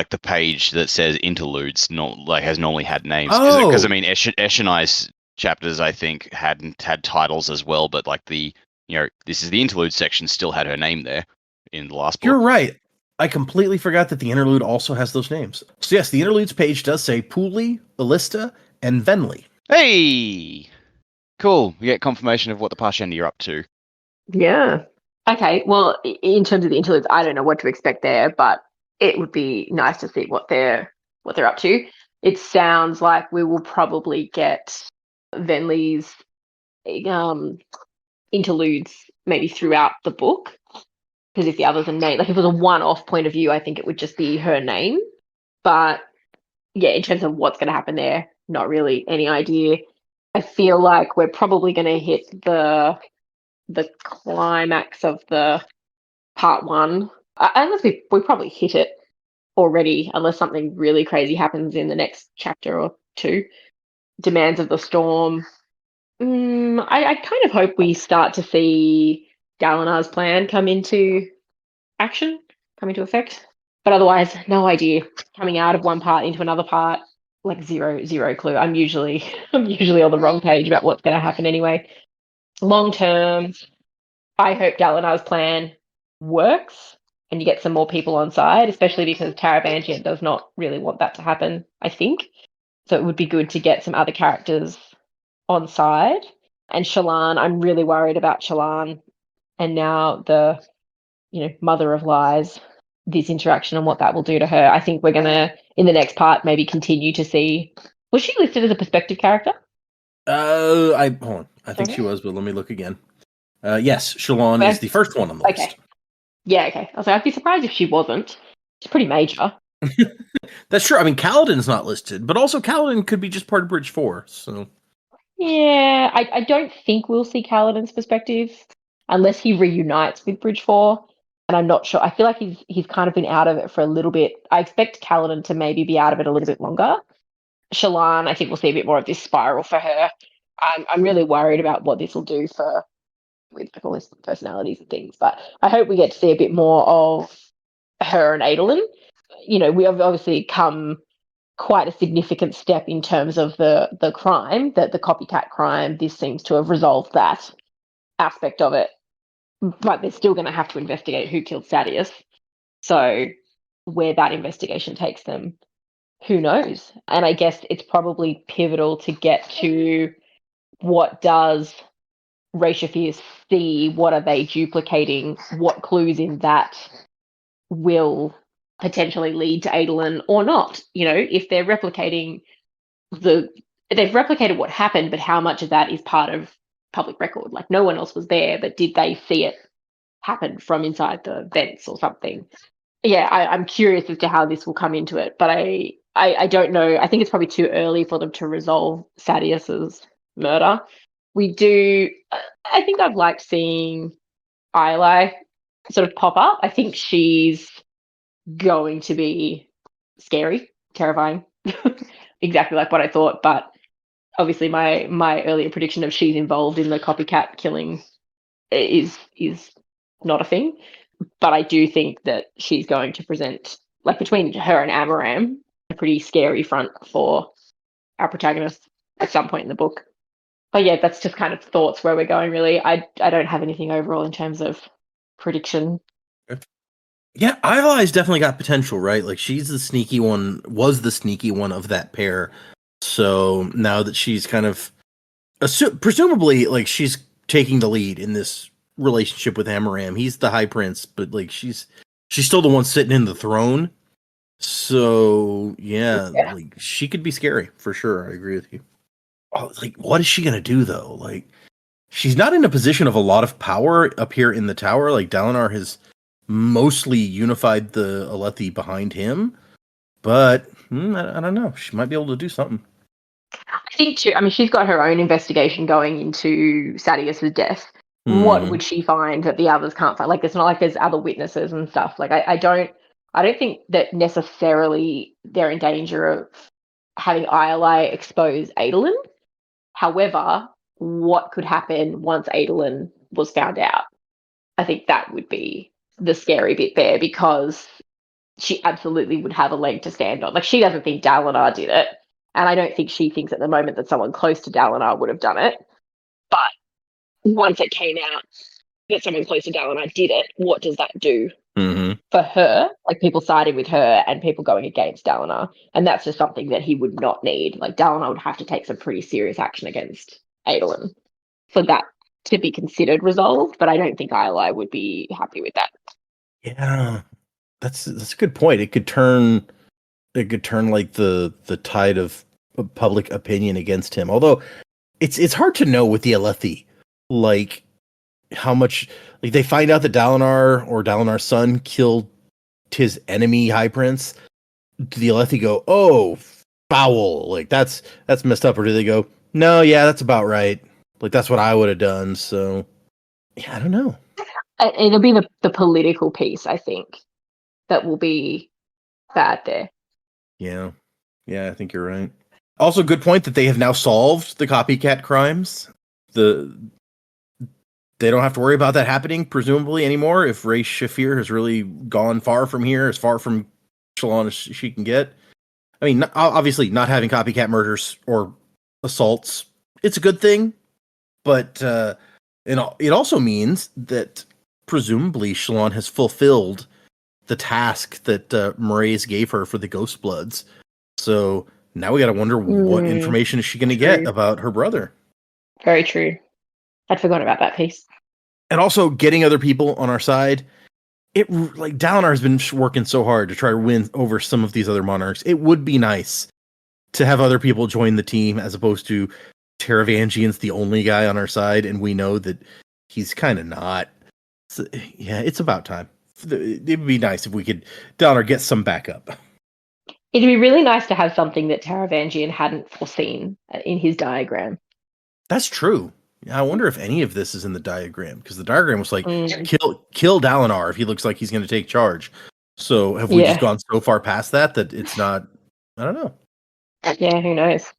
the page that says interludes has normally had names. Oh! Because I mean, Eshonai's chapters, I think, hadn't had titles as well, but this is the interlude section, still had her name there in the last book. You're right. I completely forgot that the interlude also has those names. So yes, the interludes page does say Puuli, Elista, and Venli. Hey! Cool. We get confirmation of what the Parshendi are up to. Yeah. Okay, well, in terms of the interludes, I don't know what to expect there, but it would be nice to see what they're up to. It sounds like we will probably get Venli's interludes maybe throughout the book, because if the others are named, if it was a one-off point of view, I think it would just be her name. But yeah, in terms of what's going to happen there, not really any idea. I feel like we're probably going to hit the climax of the part 1. Unless we probably hit it already, unless something really crazy happens in the next chapter or 2. Demands of the Storm. I kind of hope we start to see Dalinar's plan come into effect. But otherwise, no idea. Coming out of one part into another part, like zero clue. I'm usually on the wrong page about what's going to happen anyway. Long term, I hope Dalinar's plan works and you get some more people on side, especially because Taravangian does not really want that to happen, I think. So it would be good to get some other characters on side. And Shallan, I'm really worried about Shallan and now the, mother of lies, this interaction and what that will do to her. I think we're going to, in the next part, maybe continue to see... Was she listed as a perspective character? Hold on. I think she was, but let me look again. Yes, Shallan is the first one on the list. Yeah, okay. I was like, I'd be surprised if she wasn't. She's pretty major. That's true. I mean, Kaladin's not listed, but also Kaladin could be just part of Bridge 4. So Yeah, I don't think we'll see Kaladin's perspective unless he reunites with Bridge 4. And I'm not sure. I feel like he's kind of been out of it for a little bit. I expect Kaladin to maybe be out of it a little bit longer. Shallan, I think we'll see a bit more of this spiral for her. I'm really worried about what this will do for with all his personalities and things. But I hope we get to see a bit more of her and Adolin. You know, we have obviously come quite a significant step in terms of the crime, that the copycat crime. This seems to have resolved that aspect of it, but they're still going to have to investigate who killed Sadius. So where that investigation takes them, who knows? And I guess it's probably pivotal to get to what does Rashafir see, what are they duplicating, what clues in that will potentially lead to Adolin or not. You know, if they're replicating they've replicated what happened, but how much of that is part of public record? Like no one else was there, but did they see it happen from inside the vents or something? Yeah, I'm curious as to how this will come into it, but I don't know. I think it's probably too early for them to resolve Sadius's murder. I think I've liked seeing Iolai sort of pop up. I think she's going to be scary, terrifying, exactly like what I thought. But obviously, my earlier prediction of she's involved in the copycat killing is not a thing. But I do think that she's going to present, like between her and Amaram, a pretty scary front for our protagonist at some point in the book. But yeah, that's just kind of thoughts where we're going, really. I don't have anything overall in terms of prediction. yeah, Iolai's definitely got potential, right? Like she's the sneaky one, was the sneaky one of that pair. So now that she's kind of presumably like she's taking the lead in this relationship with Amaram. He's the high prince, but like she's still the one sitting in the throne. So yeah, like she could be scary for sure. I agree with you. Oh, like what is she gonna do though? Like she's not in a position of a lot of power up here in the tower. Like Dalinar has mostly unified the Alethi behind him, but I don't know. She might be able to do something. I think too. I mean, she's got her own investigation going into Sadius's death. What would she find that the others can't find? Like, it's not like there's other witnesses and stuff. Like, I don't think that necessarily they're in danger of having Iolai expose Adolin. However, what could happen once Adolin was found out? I think that would be the scary bit there, because she absolutely would have a leg to stand on. Like, she doesn't think Dalinar did it, and I don't think she thinks at the moment that someone close to Dalinar would have done it. But once it came out that someone close to Dalinar did it, what does that do for her? Like, people siding with her and people going against Dalinar. And that's just something that he would not need. Like, Dalinar would have to take some pretty serious action against Adolin for that to be considered resolved. But I don't think Iolai would be happy with that. Yeah, that's a good point. It could turn like the tide of public opinion against him. Although it's hard to know with the Alethi, like how much, like they find out that Dalinar or Dalinar's son killed his enemy High Prince. Do the Alethi go, "Oh, foul! Like that's messed up," or do they go, "No, yeah, that's about right. Like that's what I would have done." So yeah, I don't know. It'll be the political piece, I think, that will be bad there. Yeah, I think you're right. Also, good point that they have now solved the copycat crimes. They don't have to worry about that happening, presumably, anymore. If Rashafir has really gone far from here, as far from Shallan as she can get. I mean, obviously, not having copycat murders or assaults, it's a good thing. But it also means that presumably Shallan has fulfilled the task that Mraize gave her for the Ghost Bloods. So now we got to wonder what information is she going to get about her brother. Very true. I'd forgotten about that piece. And also getting other people on our side. It like Dalinar has been working so hard to try to win over some of these other monarchs. It would be nice to have other people join the team as opposed to Taravangian's the only guy on our side, and we know that he's kind of not. So, yeah, it's about time. It would be nice if we could Dalinar get some backup. It'd be really nice to have something that Taravangian hadn't foreseen in his diagram. That's true. Yeah, I wonder if any of this is in the diagram, because the diagram was like, Mm. kill Dalinar if he looks like he's going to take charge. So have we just gone so far past that it's not? I don't know. Yeah, who knows?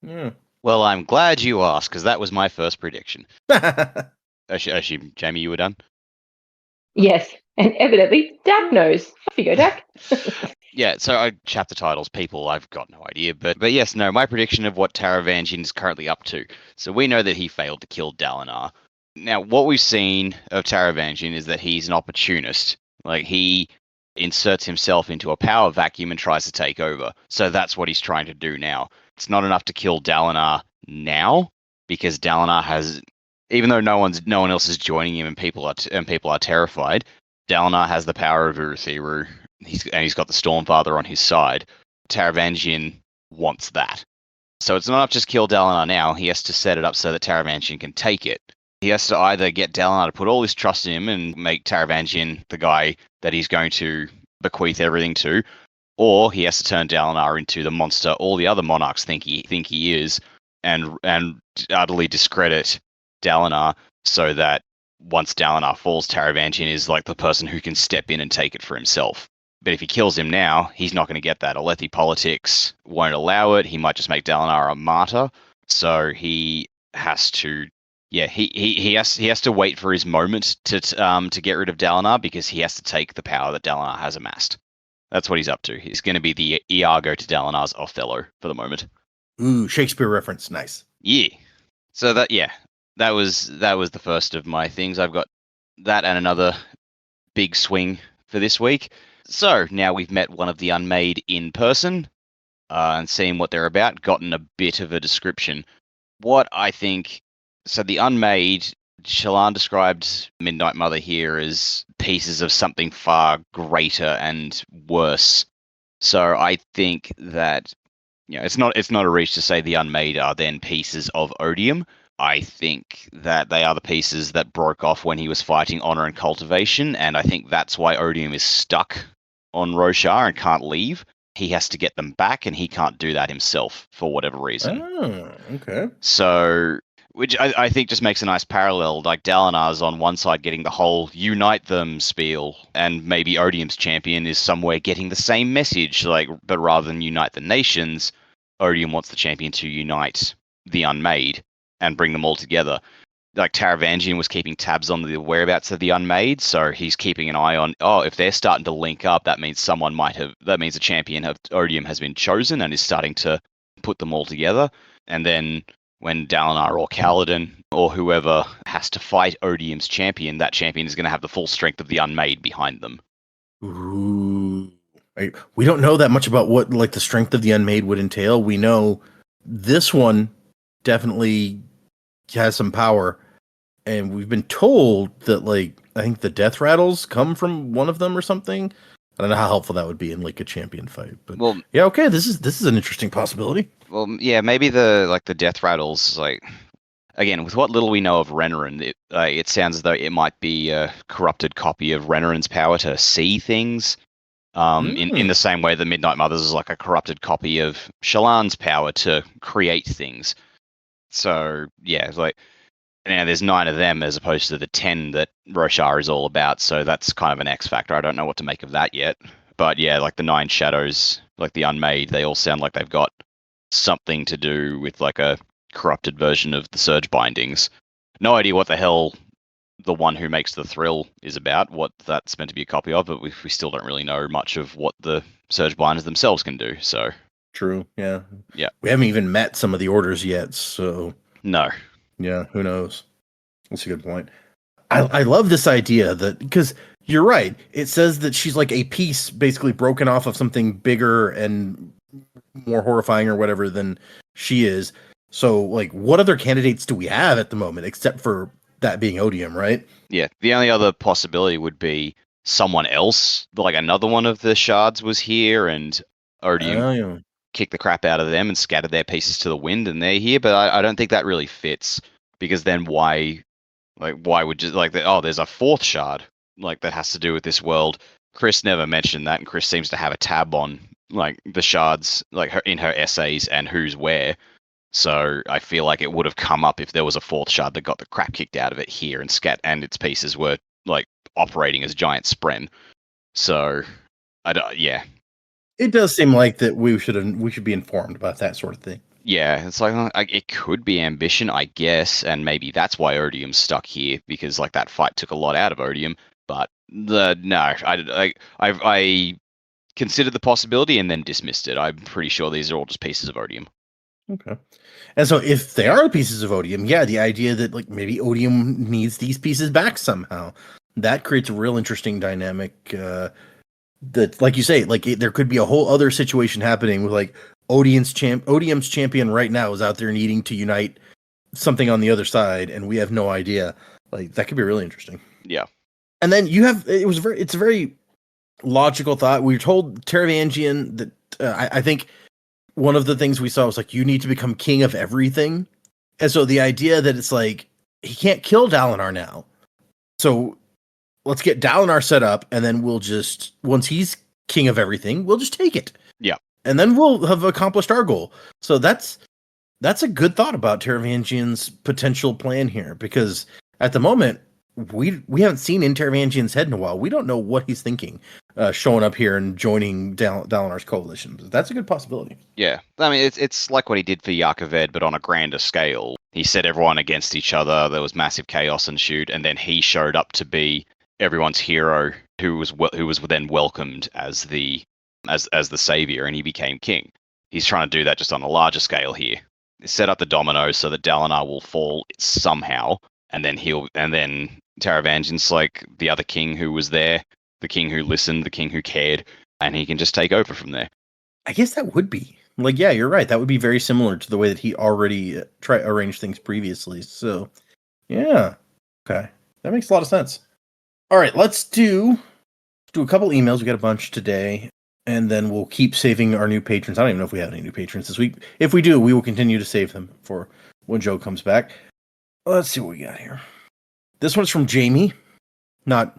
Yeah. Well, I'm glad you asked, because that was my first prediction. I assume, Jamie, you were done? Yes, and evidently Dak knows. Off you go, Dak. Yeah, so chapter titles, people, I've got no idea. But yes, no, my prediction of what Taravangian is currently up to. So we know that he failed to kill Dalinar. Now, what we've seen of Taravangian is that he's an opportunist. Like, he inserts himself into a power vacuum and tries to take over. So that's what he's trying to do now. It's not enough to kill Dalinar now, because Dalinar has, even though no one else is joining him and people are terrified, Dalinar has the power of Urithiru. He's got the Stormfather on his side. Taravangian wants that. So it's not enough just kill Dalinar now. He has to set it up so that Taravangian can take it. He has to either get Dalinar to put all his trust in him and make Taravangian the guy that he's going to bequeath everything to, or he has to turn Dalinar into the monster all the other monarchs think he is, and utterly discredit Dalinar, so that once Dalinar falls, Taravangian is like the person who can step in and take it for himself. But if he kills him now, he's not going to get that. Alethi politics won't allow it. He might just make Dalinar a martyr. So he has to, he has to wait for his moment to get rid of Dalinar, because he has to take the power that Dalinar has amassed. That's what he's up to. He's going to be the Iago to Dalinar's Othello for the moment. Ooh, Shakespeare reference, nice. Yeah. So that was the first of my things. I've got that and another big swing for this week. So now we've met one of the Unmade in person and seen what they're about, gotten a bit of a description. What I think, so the Unmade, Shallan described Midnight Mother here as pieces of something far greater and worse. So I think that, it's not a reach to say the Unmade are then pieces of odium. I think that they are the pieces that broke off when he was fighting Honor and Cultivation, and I think that's why odium is stuck on Roshar and can't leave. He has to get them back, and he can't do that himself for whatever reason. Oh, okay. So, which I think just makes a nice parallel. Like, Dalinar's on one side getting the whole unite them spiel, and maybe Odium's champion is somewhere getting the same message, but rather than unite the nations, Odium wants the champion to unite the Unmade and bring them all together. Like, Taravangian was keeping tabs on the whereabouts of the Unmade, so he's keeping an eye on, if they're starting to link up, that means a champion of Odium has been chosen and is starting to put them all together. And then when Dalinar or Kaladin or whoever has to fight Odium's champion, that champion is going to have the full strength of the Unmade behind them. Ooh. We don't know that much about what the strength of the Unmade would entail. We know this one definitely has some power, and we've been told that I think the death rattles come from one of them or something. I don't know how helpful that would be in a champion fight, but okay, this is an interesting possibility. Well, yeah, maybe the death rattles, again, with what little we know of Renarin, it sounds as though it might be a corrupted copy of Renarin's power to see things. In the same way that Midnight Mothers is like a corrupted copy of Shallan's power to create things. So yeah, there's 9 of them as opposed to the 10 that Roshar is all about. So that's kind of an X factor. I don't know what to make of that yet. But yeah, the 9 shadows, the Unmade, they all sound like they've got something to do with a corrupted version of the Surge bindings. No idea what the hell the one who makes the thrill is about, what that's meant to be a copy of, but we still don't really know much of what the Surge binders themselves can do. So true, yeah. We haven't even met some of the orders yet, so no. Yeah, who knows? That's a good point. I love this idea that, because you're right, it says that she's like a piece basically broken off of something bigger and more horrifying or whatever than she is. So what other candidates do we have at the moment except for that being Odium, right? Yeah, the only other possibility would be someone else, another one of the shards was here and Odium kicked the crap out of them and scattered their pieces to the wind and they're here, but I don't think that really fits, because then why would just there's a 4th shard that has to do with this world. Chris never mentioned that, and Chris seems to have a tab on like the shards, like in her essays and who's where. So I feel like it would have come up if there was a fourth shard that got the crap kicked out of it here, and Scat and its pieces were like operating as giant spren. So I don't, yeah. It does seem like that we should be informed about that sort of thing. Yeah, it's like it could be ambition, I guess, and maybe that's why Odium's stuck here, because like that fight took a lot out of Odium. But I considered the possibility and then dismissed it. I'm pretty sure these are all just pieces of Odium. Okay. And so if they are pieces of Odium, yeah, the idea that like maybe Odium needs these pieces back somehow, that creates a real interesting dynamic. That, like you say, like there could be a whole other situation happening with like Odium's champion right now is out there needing to unite something on the other side, and we have no idea. Like that could be really interesting. Yeah. And then it's a very logical thought. We were told Taravangian that I think one of the things we saw was like, you need to become king of everything. And so the idea that it's like, he can't kill Dalinar now. So let's get Dalinar set up, and then we'll just, once he's king of everything, we'll just take it. Yeah. And then we'll have accomplished our goal. So that's a good thought about Taravangian's potential plan here, because at the moment, we haven't seen in Taravangian's head in a while. We don't know what he's thinking, showing up here and joining Dalinar's coalition. That's a good possibility. Yeah, I mean, it's like what he did for Yaakoved, but on a grander scale. He set everyone against each other. There was massive chaos ensued, and then he showed up to be everyone's hero, who was then welcomed as the savior, and he became king. He's trying to do that just on a larger scale here. Set up the dominoes so that Dalinar will fall somehow, and then Taravangian's like the other king who was there, the king who listened, the king who cared, and he can just take over from there. I guess that would be like, yeah, you're right. That would be very similar to the way that he already arranged things previously. So, yeah, okay, that makes a lot of sense. All right, let's do a couple emails. We got a bunch today, and then we'll keep saving our new patrons. I don't even know if we have any new patrons this week. If we do, we will continue to save them for when Joe comes back. Let's see what we got here. This one's from Jamie, not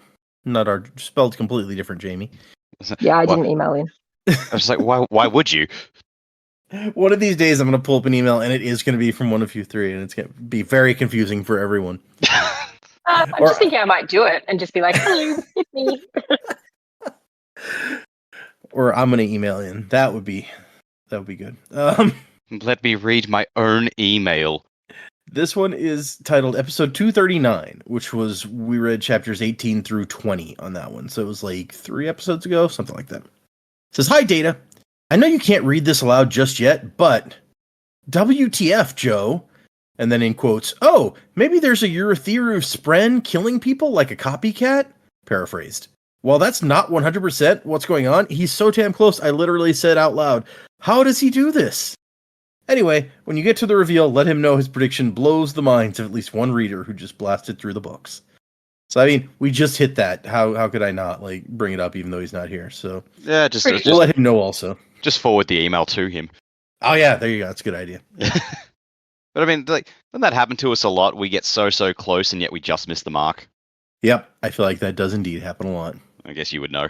our spelled completely different Jamie. Yeah, I didn't email in. I was like, why would you? One of these days, I'm going to pull up an email, and it is going to be from one of you three, and it's going to be very confusing for everyone. I'm just thinking I might do it and just be like, hello, it's me. Or I'm going to email in. That would be good. Let me read my own email. This one is titled Episode 239, which was, we read chapters 18 through 20 on that one. So it was like 3 episodes ago, something like that. It says, "Hi, Data. I know you can't read this aloud just yet, but WTF, Joe?" And then in quotes, "Oh, maybe there's a Urithiru Spren killing people like a copycat?" Paraphrased. "Well, that's not 100% what's going on. He's so damn close, I literally said out loud, how does he do this? Anyway, when you get to the reveal, let him know his prediction blows the minds of at least one reader who just blasted through the books." So, I mean, we just hit that. How could I not, like, bring it up even though he's not here? So, yeah, we'll let him know also. Just forward the email to him. Oh, yeah, there you go. That's a good idea. But I mean, like, doesn't that happen to us a lot? We get so close, and yet we just miss the mark. Yep, I feel like that does indeed happen a lot. I guess you would know.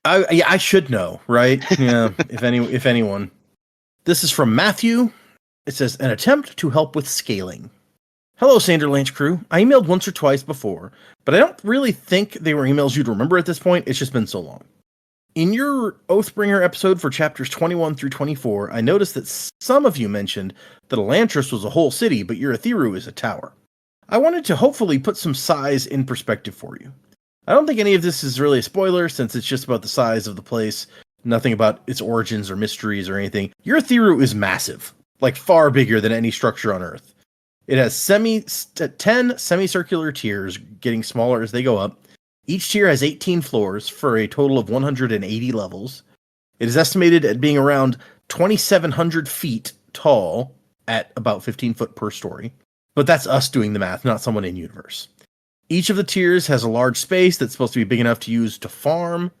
I should know, right? Yeah, if anyone. This is from Matthew. It says, "An attempt to help with scaling. Hello, Sanderlanche crew. I emailed once or twice before, but I don't really think they were emails you'd remember at this point. It's just been so long. In your Oathbringer episode for chapters 21 through 24, I noticed that some of you mentioned that Elantris was a whole city, but Urithiru is a tower. I wanted to hopefully put some size in perspective for you. I don't think any of this is really a spoiler, since it's just about the size of the place, nothing about its origins or mysteries or anything. Urithiru is massive, like far bigger than any structure on Earth. It has 10 semicircular tiers, getting smaller as they go up. Each tier has 18 floors for a total of 180 levels. It is estimated at being around 2,700 feet tall at about 15 foot per story. But that's us doing the math, not someone in universe. Each of the tiers has a large space that's supposed to be big enough to use to farm,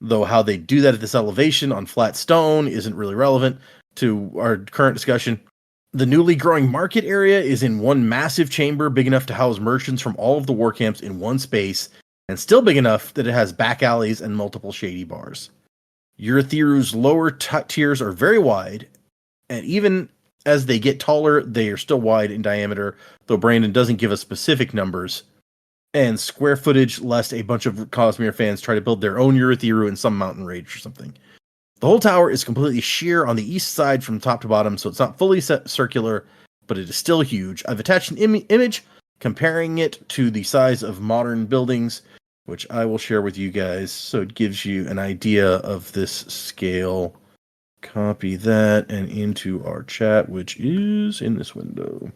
though how they do that at this elevation on flat stone isn't really relevant to our current discussion. The newly growing market area is in one massive chamber big enough to house merchants from all of the war camps in one space, and still big enough that it has back alleys and multiple shady bars. Urithiru's lower tiers are very wide, and even as they get taller, they are still wide in diameter, though Brandon doesn't give us specific numbers. And square footage, lest a bunch of Cosmere fans try to build their own Urithiru in some mountain range or something. The whole tower is completely sheer on the east side from top to bottom, so it's not fully circular, but it is still huge. I've attached an image comparing it to the size of modern buildings, which I will share with you guys, so it gives you an idea of this scale. Copy that and into our chat, which is in this window.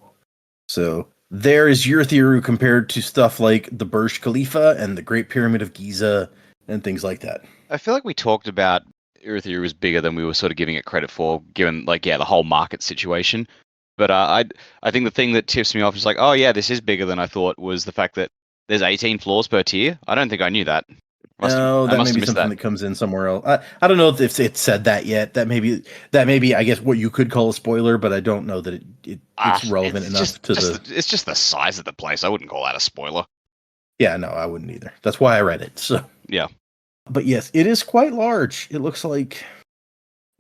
So there is Urithiru compared to stuff like the Burj Khalifa and the Great Pyramid of Giza and things like that. I feel like we talked about Urithiru was bigger than we were sort of giving it credit for, given the whole market situation. But I think the thing that tips me off is like, oh yeah, this is bigger than I thought, was the fact that there's 18 floors per tier. I don't think I knew that. That may be something that comes in somewhere else. I don't know if it said that yet. That may be, I guess, what you could call a spoiler, but I don't know that it's relevant enough to the. It's just the size of the place. I wouldn't call that a spoiler. Yeah, no, I wouldn't either. That's why I read it. So yeah, but yes, it is quite large. It looks like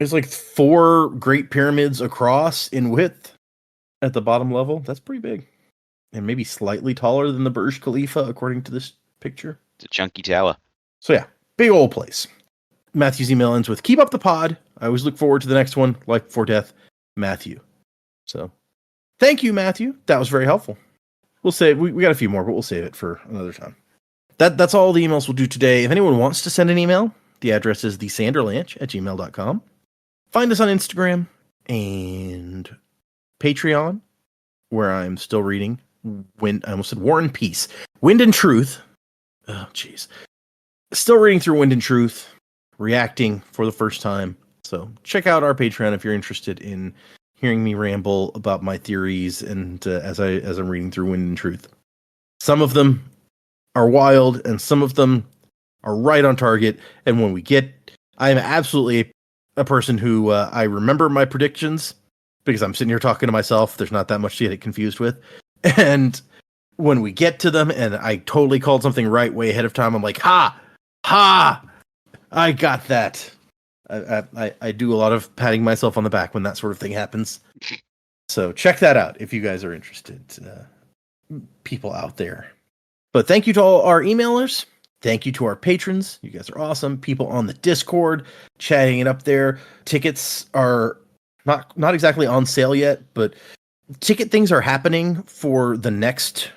it's like 4 Great Pyramids across in width at the bottom level. That's pretty big, and maybe slightly taller than the Burj Khalifa, according to this picture. It's a chunky tower. So yeah, big old place. Matthew's email ends with, keep up the pod. I always look forward to the next one. Life Before Death, Matthew. So thank you, Matthew. That was very helpful. We'll save, we got a few more, but we'll save it for another time. That's all the emails we'll do today. If anyone wants to send an email, the address is thesanderlanch@gmail.com. Find us on Instagram and Patreon, where I'm still reading I almost said War and Peace. Wind and Truth. Oh, jeez. Still reading through Wind and Truth, reacting for the first time. So check out our Patreon if you're interested in hearing me ramble about my theories and as I'm reading through Wind and Truth. Some of them are wild, and some of them are right on target. And when we I am absolutely a person who I remember my predictions because I'm sitting here talking to myself. There's not that much to get confused with. And when we get to them and I totally called something right way ahead of time, I'm like, ha, I got that. I do a lot of patting myself on the back when that sort of thing happens. So check that out if you guys are interested, people out there. But thank you to all our emailers. Thank you to our patrons. You guys are awesome. People on the Discord chatting it up there. Tickets are not exactly on sale yet, but ticket things are happening for the next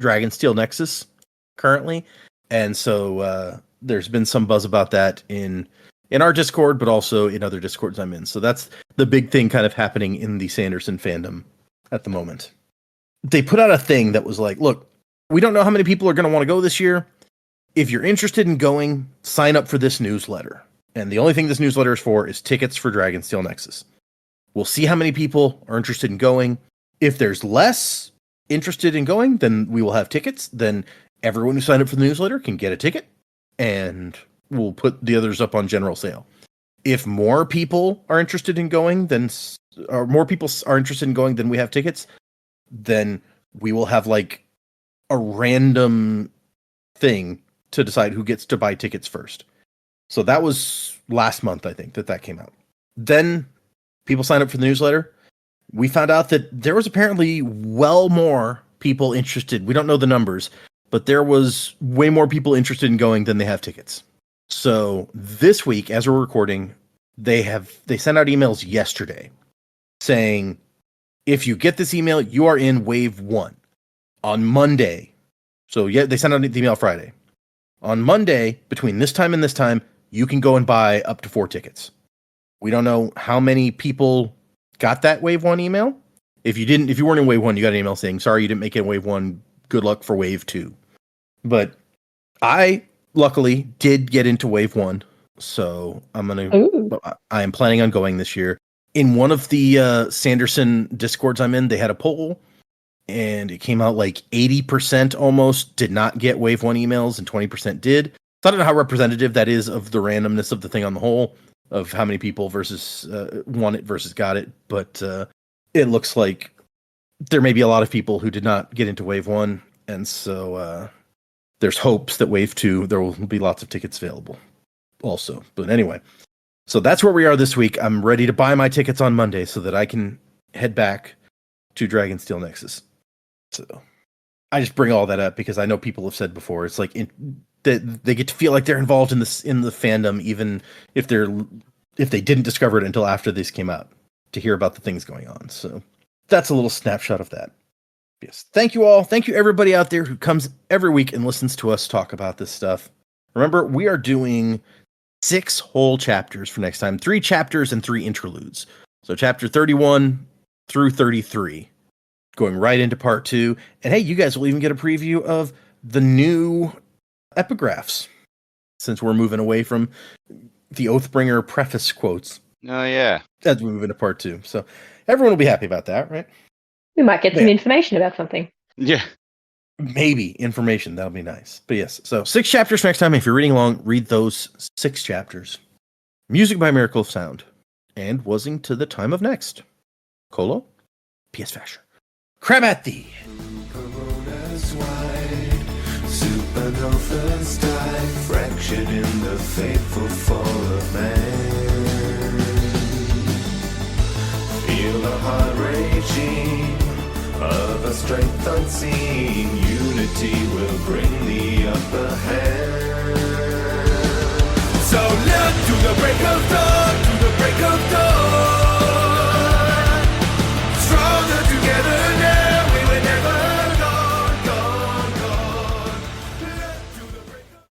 Dragonsteel Nexus currently. And so there's been some buzz about that in our Discord, but also in other Discords I'm in. So that's the big thing kind of happening in the Sanderson fandom at the moment. They put out a thing that was like, look, we don't know how many people are going to want to go this year. If you're interested in going, sign up for this newsletter. And the only thing this newsletter is for is tickets for Dragonsteel Nexus. We'll see how many people are interested in going. If there's less interested in going, then we will have tickets. Then everyone who signed up for the newsletter can get a ticket, and we'll put the others up on general sale. If more people are interested in going than we have tickets, then we will have like a random thing to decide who gets to buy tickets first. So that was last month, I think, that came out. Then people signed up for the newsletter. We found out that there was apparently well more people interested. We don't know the numbers, but there was way more people interested in going than they have tickets. So this week, as we're recording, they sent out emails yesterday saying, if you get this email, you are in wave 1 on Monday. So yeah, they sent out the email Friday. On Monday, between this time and this time, you can go and buy up to 4 tickets. We don't know how many people got that wave 1 email. If you weren't in wave 1, you got an email saying, sorry, you didn't make it in wave 1. Good luck for wave 2. But I luckily did get into wave 1. So I am planning on going this year. In one of the Sanderson Discords I'm in, they had a poll, and it came out like 80% almost did not get wave 1 emails and 20% did. So I don't know how representative that is of the randomness of the thing on the whole, of how many people versus won it versus got it. But it looks like there may be a lot of people who did not get into wave 1. And so there's hopes that wave 2, there will be lots of tickets available also. But anyway, So that's where we are this week. I'm ready to buy my tickets on Monday so that I can head back to Dragonsteel Nexus. So I just bring all that up because I know people have said before, it's like they get to feel like they're involved in the fandom, even if they didn't discover it until after this came out, to hear about the things going on. So that's a little snapshot of that. Yes. Thank you all. Thank you everybody out there who comes every week and listens to us talk about this stuff. Remember, we are doing 6 whole chapters for next time, 3 chapters and 3 interludes. So chapter 31 through 33, going right into part 2. And hey, you guys will even get a preview of the new epigraphs, since we're moving away from the Oathbringer preface quotes. Oh, yeah. As we move into part 2. So everyone will be happy about that, right? We might get some information about something. Yeah. Maybe information. That'll be nice. But yes, so 6 chapters next time. If you're reading along, read those 6 chapters. Music by Miracle of Sound. And Wasing to the Time of Next. Colo, P.S. Fasher. Crab at thee. Coronas wide, supernovas die, fractured in the fateful fall of man. Feel the heart raging of a strength unseen, unity will bring the upper hand. So look to the break of dawn, to the break of dawn.